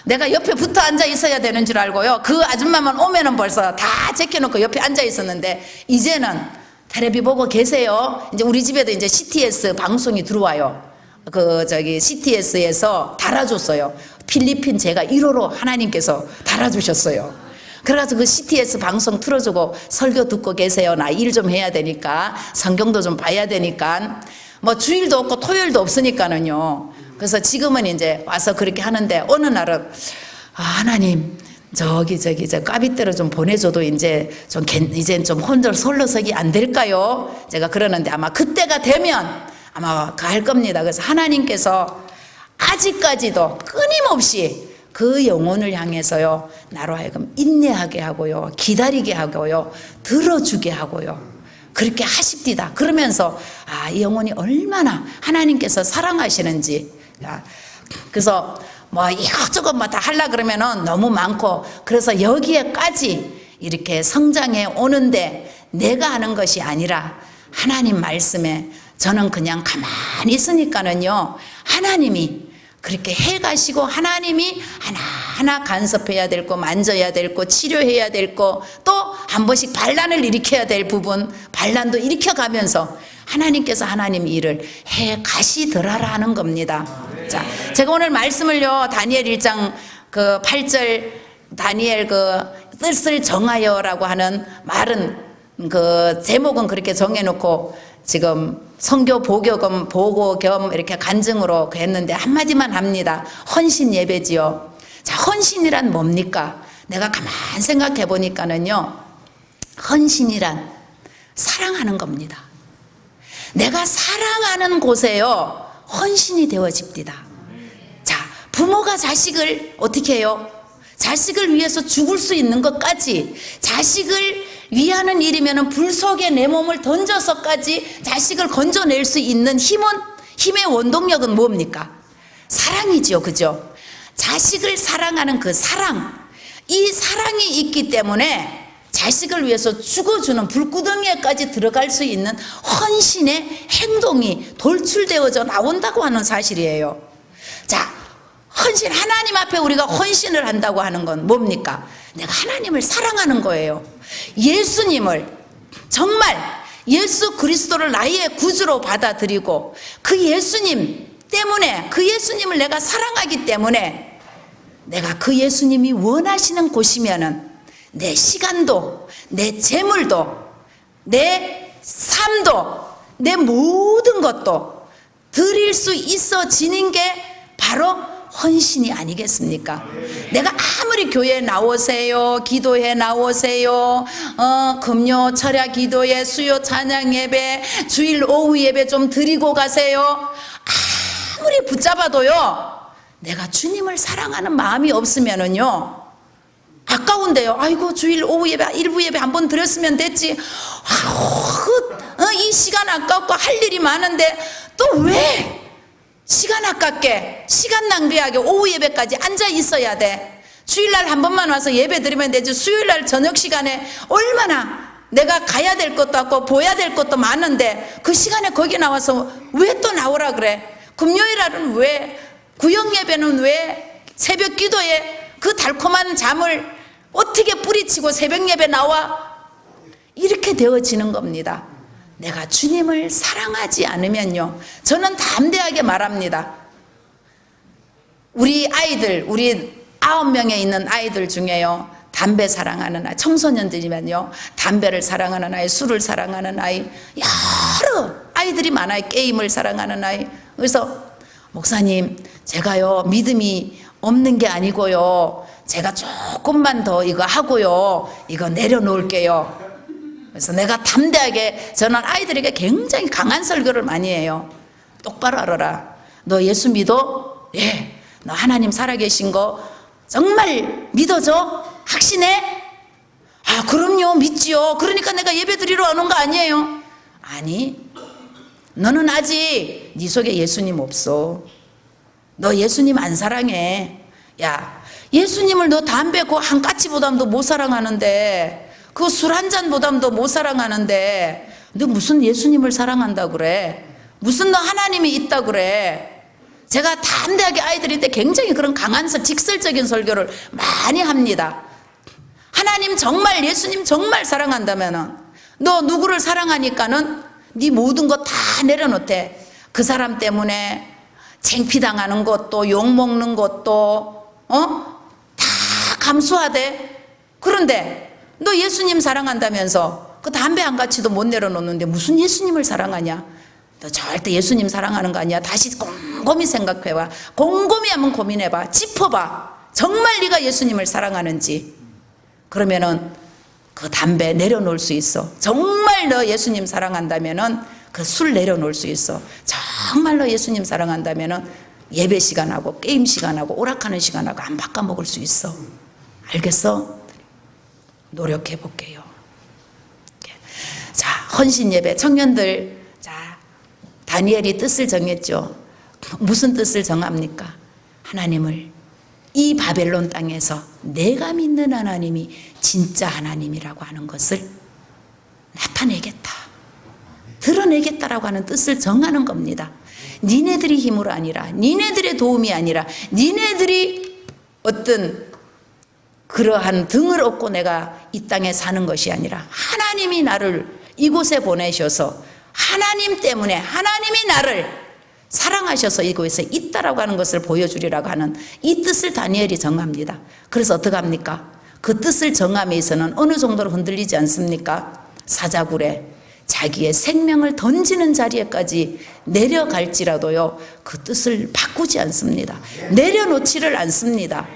내가 옆에 붙어 앉아 있어야 되는 줄 알고요. 그 아줌마만 오면은 벌써 다 제껴놓고 옆에 앉아 있었는데, 이제는 텔레비 보고 계세요. 이제 우리 집에도 이제 CTS 방송이 들어와요. CTS에서 달아줬어요. 필리핀 제가 1호로 하나님께서 달아주셨어요. 그래가지고 그 CTS 방송 틀어주고 설교 듣고 계세요. 나 일 좀 해야 되니까 성경도 좀 봐야 되니까 뭐 주일도 없고 토요일도 없으니까는요. 그래서 지금은 이제 와서 그렇게 하는데 어느 날은 하나님 저 까비떼로 좀 보내줘도 이제 좀 혼자 솔로서기 안 될까요? 제가 그러는데 아마 그때가 되면 아마 갈 겁니다. 그래서 하나님께서 아직까지도 끊임없이 그 영혼을 향해서요 나로 하여금 인내하게 하고요 기다리게 하고요 들어주게 하고요 그렇게 하십디다. 그러면서 이 영혼이 얼마나 하나님께서 사랑하시는지. 그래서 뭐 이것저것 다 하려 그러면은 너무 많고 그래서 여기에까지 이렇게 성장해 오는데 내가 하는 것이 아니라 하나님 말씀에 저는 그냥 가만히 있으니까는요 하나님이 그렇게 해가시고 하나님이 하나하나 간섭해야 될 거 만져야 될 거 치료해야 될 거 또 한 번씩 반란을 일으켜야 될 부분 반란도 일으켜가면서 하나님께서 하나님 일을 해 가시더라라 하는 겁니다. 자, 제가 오늘 말씀을요 다니엘 1장 그 8절 다니엘 그 뜻을 정하여라고 하는 말은 그 제목은 그렇게 정해놓고 지금 선교 보고 겸 이렇게 간증으로 했는데 한마디만 합니다. 헌신 예배지요. 자, 헌신이란 뭡니까? 내가 가만 생각해 보니까는요 헌신이란 사랑하는 겁니다. 내가 사랑하는 곳에요 헌신이 되어집니다. 자, 부모가 자식을 어떻게 해요? 자식을 위해서 죽을 수 있는 것까지 자식을 위하는 일이면 불 속에 내 몸을 던져서까지 자식을 건져낼 수 있는 힘의 원동력은 뭡니까? 사랑이죠. 그죠? 자식을 사랑하는 그 사랑, 이 사랑이 있기 때문에 자식을 위해서 죽어주는 불구덩이에까지 들어갈 수 있는 헌신의 행동이 돌출되어져 나온다고 하는 사실이에요. 자, 헌신, 하나님 앞에 우리가 헌신을 한다고 하는 건 뭡니까? 내가 하나님을 사랑하는 거예요. 예수님을 정말 예수 그리스도를 나의 구주로 받아들이고 그 예수님 때문에, 그 예수님을 내가 사랑하기 때문에 내가 그 예수님이 원하시는 곳이면은 내 시간도, 내 재물도, 내 삶도, 내 모든 것도 드릴 수 있어지는 게 바로 헌신이 아니겠습니까? 내가 아무리 교회에 나오세요, 기도회 나오세요, 금요 철야 기도회, 수요 찬양 예배, 주일 오후 예배 좀 드리고 가세요, 아무리 붙잡아도요, 내가 주님을 사랑하는 마음이 없으면은요, 아까운데요. 아이고, 주일 오후 예배, 일부 예배 한번 드렸으면 됐지. 이 시간 아깝고 할 일이 많은데 또 왜 시간 아깝게, 시간 낭비하게 오후 예배까지 앉아 있어야 돼? 주일날 한 번만 와서 예배 드리면 되지. 수요일날 저녁 시간에 얼마나 내가 가야 될 것도 없고 보야 될 것도 많은데 그 시간에 거기 나와서 왜 또 나오라 그래? 금요일날은 왜, 구역 예배는 왜, 새벽 기도에 그 달콤한 잠을 어떻게 뿌리치고 새벽 예배 나와? 이렇게 되어지는 겁니다. 내가 주님을 사랑하지 않으면요, 저는 담대하게 말합니다. 우리 아이들, 우리 9명에 있는 아이들 중에요, 담배 사랑하는 아이, 청소년들이면요, 담배를 사랑하는 아이, 술을 사랑하는 아이, 여러 아이들이 많아요. 게임을 사랑하는 아이. 그래서 목사님, 제가요 믿음이 없는 게 아니고요, 제가 조금만 더 이거 하고요, 이거 내려놓을게요. 그래서 내가 담대하게, 저는 아이들에게 굉장히 강한 설교를 많이 해요. 똑바로 알아라. 너 예수 믿어? 예. 너 하나님 살아계신 거 정말 믿어줘? 확신해? 아, 그럼요, 믿지요. 그러니까 내가 예배 드리러 오는 거 아니에요? 아니, 너는 아직 네 속에 예수님 없어. 너 예수님 안 사랑해. 야, 예수님을 너 담배 그 한 까치보담도 못 사랑하는데, 그 술 한 잔보담도 못 사랑하는데 너 무슨 예수님을 사랑한다 그래? 무슨 너 하나님이 있다 그래? 제가 담대하게 아이들한테 굉장히 그런 강한 직설적인 설교를 많이 합니다. 하나님 정말, 예수님 정말 사랑한다면은 너 누구를 사랑하니까는 네 모든 거 다 내려놓대. 그 사람 때문에 창피당하는 것도, 욕먹는 것도 다 감수하대. 그런데 너 예수님 사랑한다면서 그 담배 한 가치도 못 내려놓는데 무슨 예수님을 사랑하냐? 너 절대 예수님 사랑하는 거 아니야. 다시 곰곰이 생각해봐. 곰곰이 한번 고민해봐. 짚어봐. 정말 네가 예수님을 사랑하는지. 그러면은 그 담배 내려놓을 수 있어. 정말 너 예수님 사랑한다면은 그 술 내려놓을 수 있어. 정말 너 예수님 사랑한다면은 예배 시간하고 게임 시간하고 오락하는 시간하고 안 바꿔먹을 수 있어. 알겠어? 노력해 볼게요. 자, 헌신 예배, 청년들, 자, 다니엘이 뜻을 정했죠. 무슨 뜻을 정합니까? 하나님을 이 바벨론 땅에서 내가 믿는 하나님이 진짜 하나님이라고 하는 것을 나타내겠다, 드러내겠다라고 하는 뜻을 정하는 겁니다. 니네들이 힘으로 아니라, 니네들의 도움이 아니라, 니네들이 어떤 그러한 등을 얻고 내가 이 땅에 사는 것이 아니라 하나님이 나를 이곳에 보내셔서 하나님 때문에, 하나님이 나를 사랑하셔서 이곳에 있다라고 하는 것을 보여주리라고 하는 이 뜻을 다니엘이 정합니다. 그래서 어떻게 합니까? 그 뜻을 정함에 있어서는 어느 정도로 흔들리지 않습니까? 사자굴에 자기의 생명을 던지는 자리에까지 내려갈지라도요, 그 뜻을 바꾸지 않습니다. 내려놓지를 않습니다.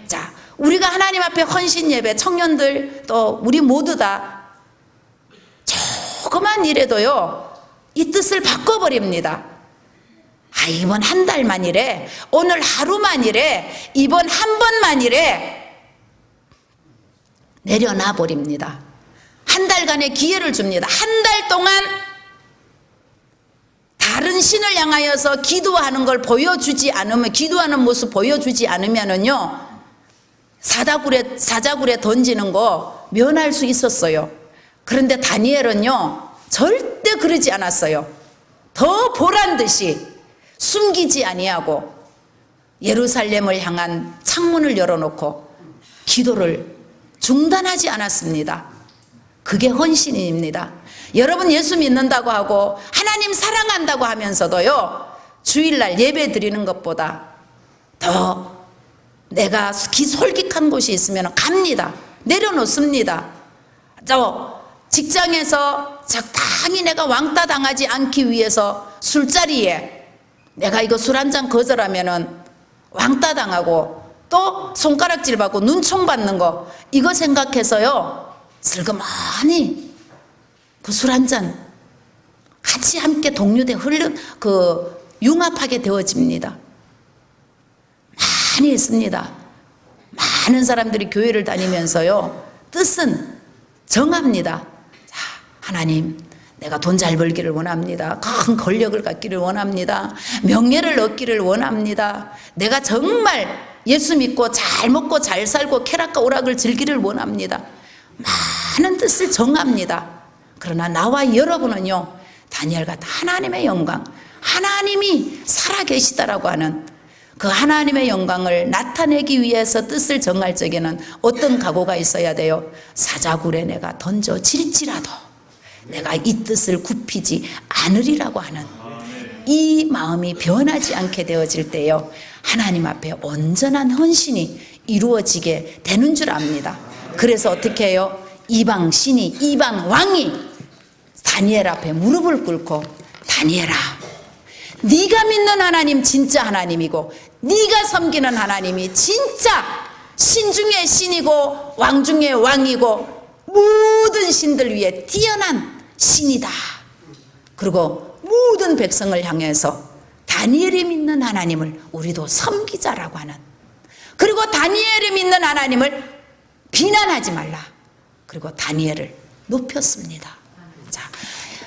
자, 우리가 하나님 앞에 헌신 예배, 청년들 또 우리 모두 다 조그만 일에도요, 이 뜻을 바꿔버립니다. 아, 이번 한 달만이래, 오늘 하루만이래, 이번 한 번만이래, 내려놔 버립니다. 한 달간의 기회를 줍니다. 한 달 동안 다른 신을 향하여서 기도하는 걸 보여주지 않으면, 기도하는 모습 보여주지 않으면은요, 사자굴에 던지는 거 면할 수 있었어요. 그런데 다니엘은요, 절대 그러지 않았어요. 더 보란 듯이 숨기지 아니하고 예루살렘을 향한 창문을 열어놓고 기도를 중단하지 않았습니다. 그게 헌신입니다. 여러분 예수 믿는다고 하고 하나님 사랑한다고 하면서도요, 주일날 예배 드리는 것보다 더 내가 솔깃한 곳이 있으면 갑니다. 내려놓습니다. 저 직장에서 적당히 내가 왕따 당하지 않기 위해서 술자리에 내가 이거 술 한 잔 거절하면은 왕따 당하고 또 손가락질 받고 눈총 받는 거, 이거 생각해서요, 슬그머니 그 술 한 잔 같이 함께 동료대 융합하게 되어집니다. 많이 했습니다. 많은 사람들이 교회를 다니면서요, 뜻은 정합니다. 자, 하나님, 내가 돈 잘 벌기를 원합니다. 큰 권력을 갖기를 원합니다. 명예를 얻기를 원합니다. 내가 정말 예수 믿고 잘 먹고 잘 살고 쾌락과 오락을 즐기를 원합니다. 많은 뜻을 정합니다. 그러나 나와 여러분은요, 다니엘 같은 하나님의 영광, 하나님이 살아계시다라고 하는 그 하나님의 영광을 나타내기 위해서 뜻을 정할 적에는 어떤 각오가 있어야 돼요? 사자굴에 내가 던져질지라도 내가 이 뜻을 굽히지 않으리라고 하는 이 마음이 변하지 않게 되어질 때요, 하나님 앞에 온전한 헌신이 이루어지게 되는 줄 압니다. 그래서 어떻게 해요? 이방 신이, 이방 왕이 다니엘 앞에 무릎을 꿇고, 다니엘아, 네가 믿는 하나님 진짜 하나님이고 네가 섬기는 하나님이 진짜 신 중의 신이고 왕 중의 왕이고 모든 신들 위에 뛰어난 신이다. 그리고 모든 백성을 향해서 다니엘이 믿는 하나님을 우리도 섬기자라고 하는, 그리고 다니엘이 믿는 하나님을 비난하지 말라. 그리고 다니엘을 높였습니다. 자,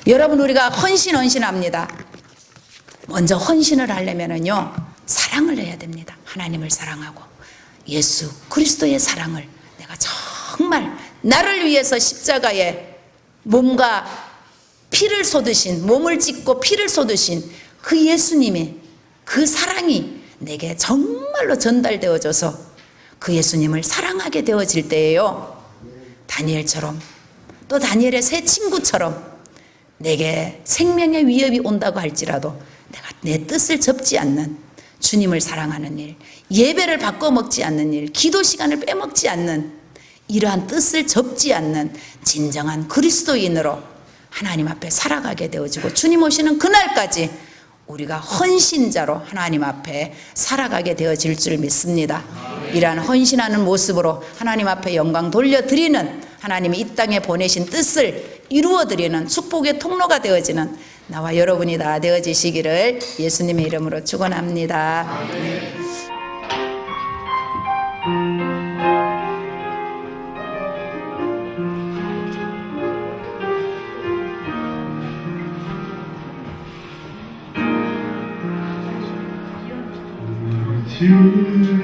여러분, 우리가 헌신합니다. 먼저 헌신을 하려면은요, 사랑을 해야 됩니다. 하나님을 사랑하고 예수 그리스도의 사랑을 내가 정말 나를 위해서 십자가에 몸과 피를 쏟으신, 몸을 찢고 피를 쏟으신 그 예수님의 그 사랑이 내게 정말로 전달되어져서 그 예수님을 사랑하게 되어질 때예요, 다니엘처럼, 또 다니엘의 새 친구처럼 내게 생명의 위협이 온다고 할지라도 내가 내 뜻을 접지 않는, 주님을 사랑하는 일, 예배를 바꿔 먹지 않는 일, 기도 시간을 빼먹지 않는, 이러한 뜻을 접지 않는 진정한 그리스도인으로 하나님 앞에 살아가게 되어지고, 주님 오시는 그날까지 우리가 헌신자로 하나님 앞에 살아가게 되어질 줄 믿습니다. 이러한 헌신하는 모습으로 하나님 앞에 영광 돌려드리는, 하나님이 이 땅에 보내신 뜻을 이루어드리는 축복의 통로가 되어지는 나와 여러분이 다 되어지시기를 예수님의 이름으로 축원합니다.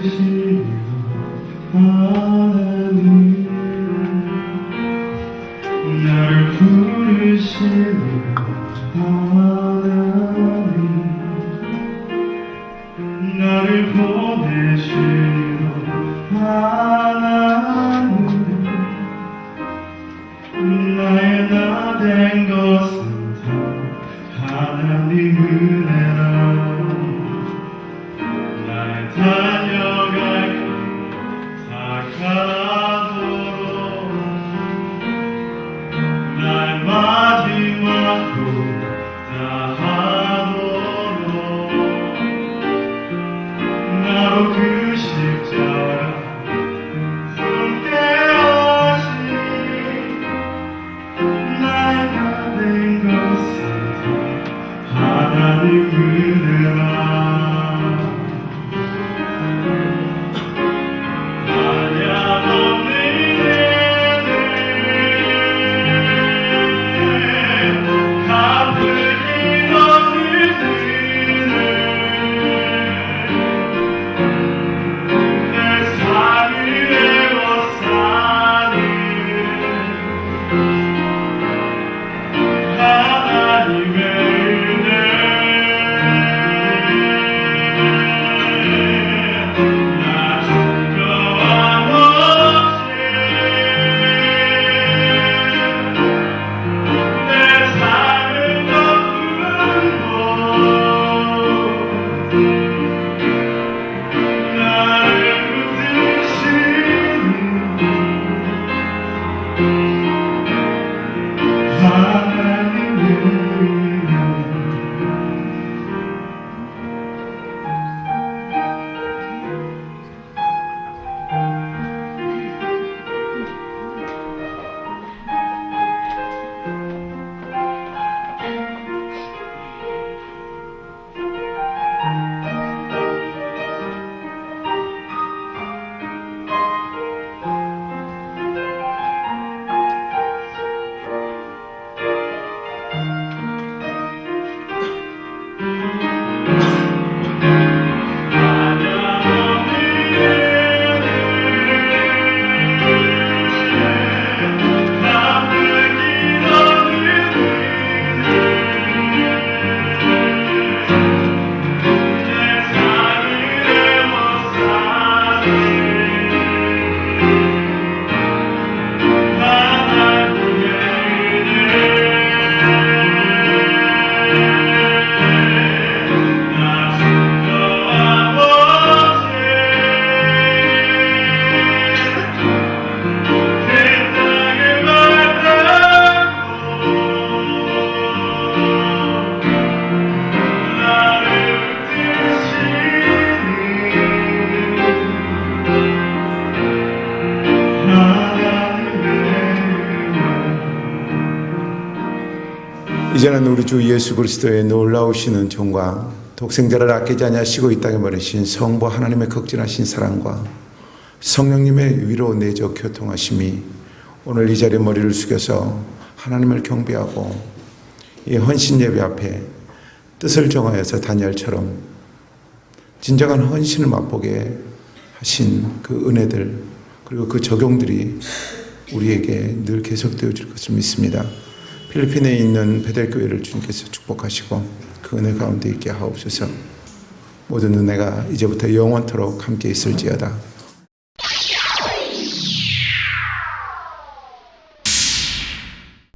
주시는 하나님, 나를 부르시는 하나님, 나를 보내시는 하나님, 나의 나 된 것은 다 하나님 은혜라. 달려갈 길 다 가도록 날 마지막으로 다 하도록 나로 그 십자가 이제는 우리 주 예수 그리스도의 놀라우시는 종과 독생자를 아끼지 아니하시고 이 땅에 버리신 성부 하나님의 극진하신 사랑과 성령님의 위로 내적 교통하심이 오늘 이 자리에 머리를 숙여서 하나님을 경배하고 이 헌신 예배 앞에 뜻을 정하여서 다니엘처럼 진정한 헌신을 맛보게 하신 그 은혜들 그리고 그 적용들이 우리에게 늘 계속되어 줄 것을 믿습니다. 필리핀에 있는 베델교회를 주님께서 축복하시고 그 은혜 가운데 있게 하옵소서. 모든 은혜가 이제부터 영원토록 함께 있을지어다.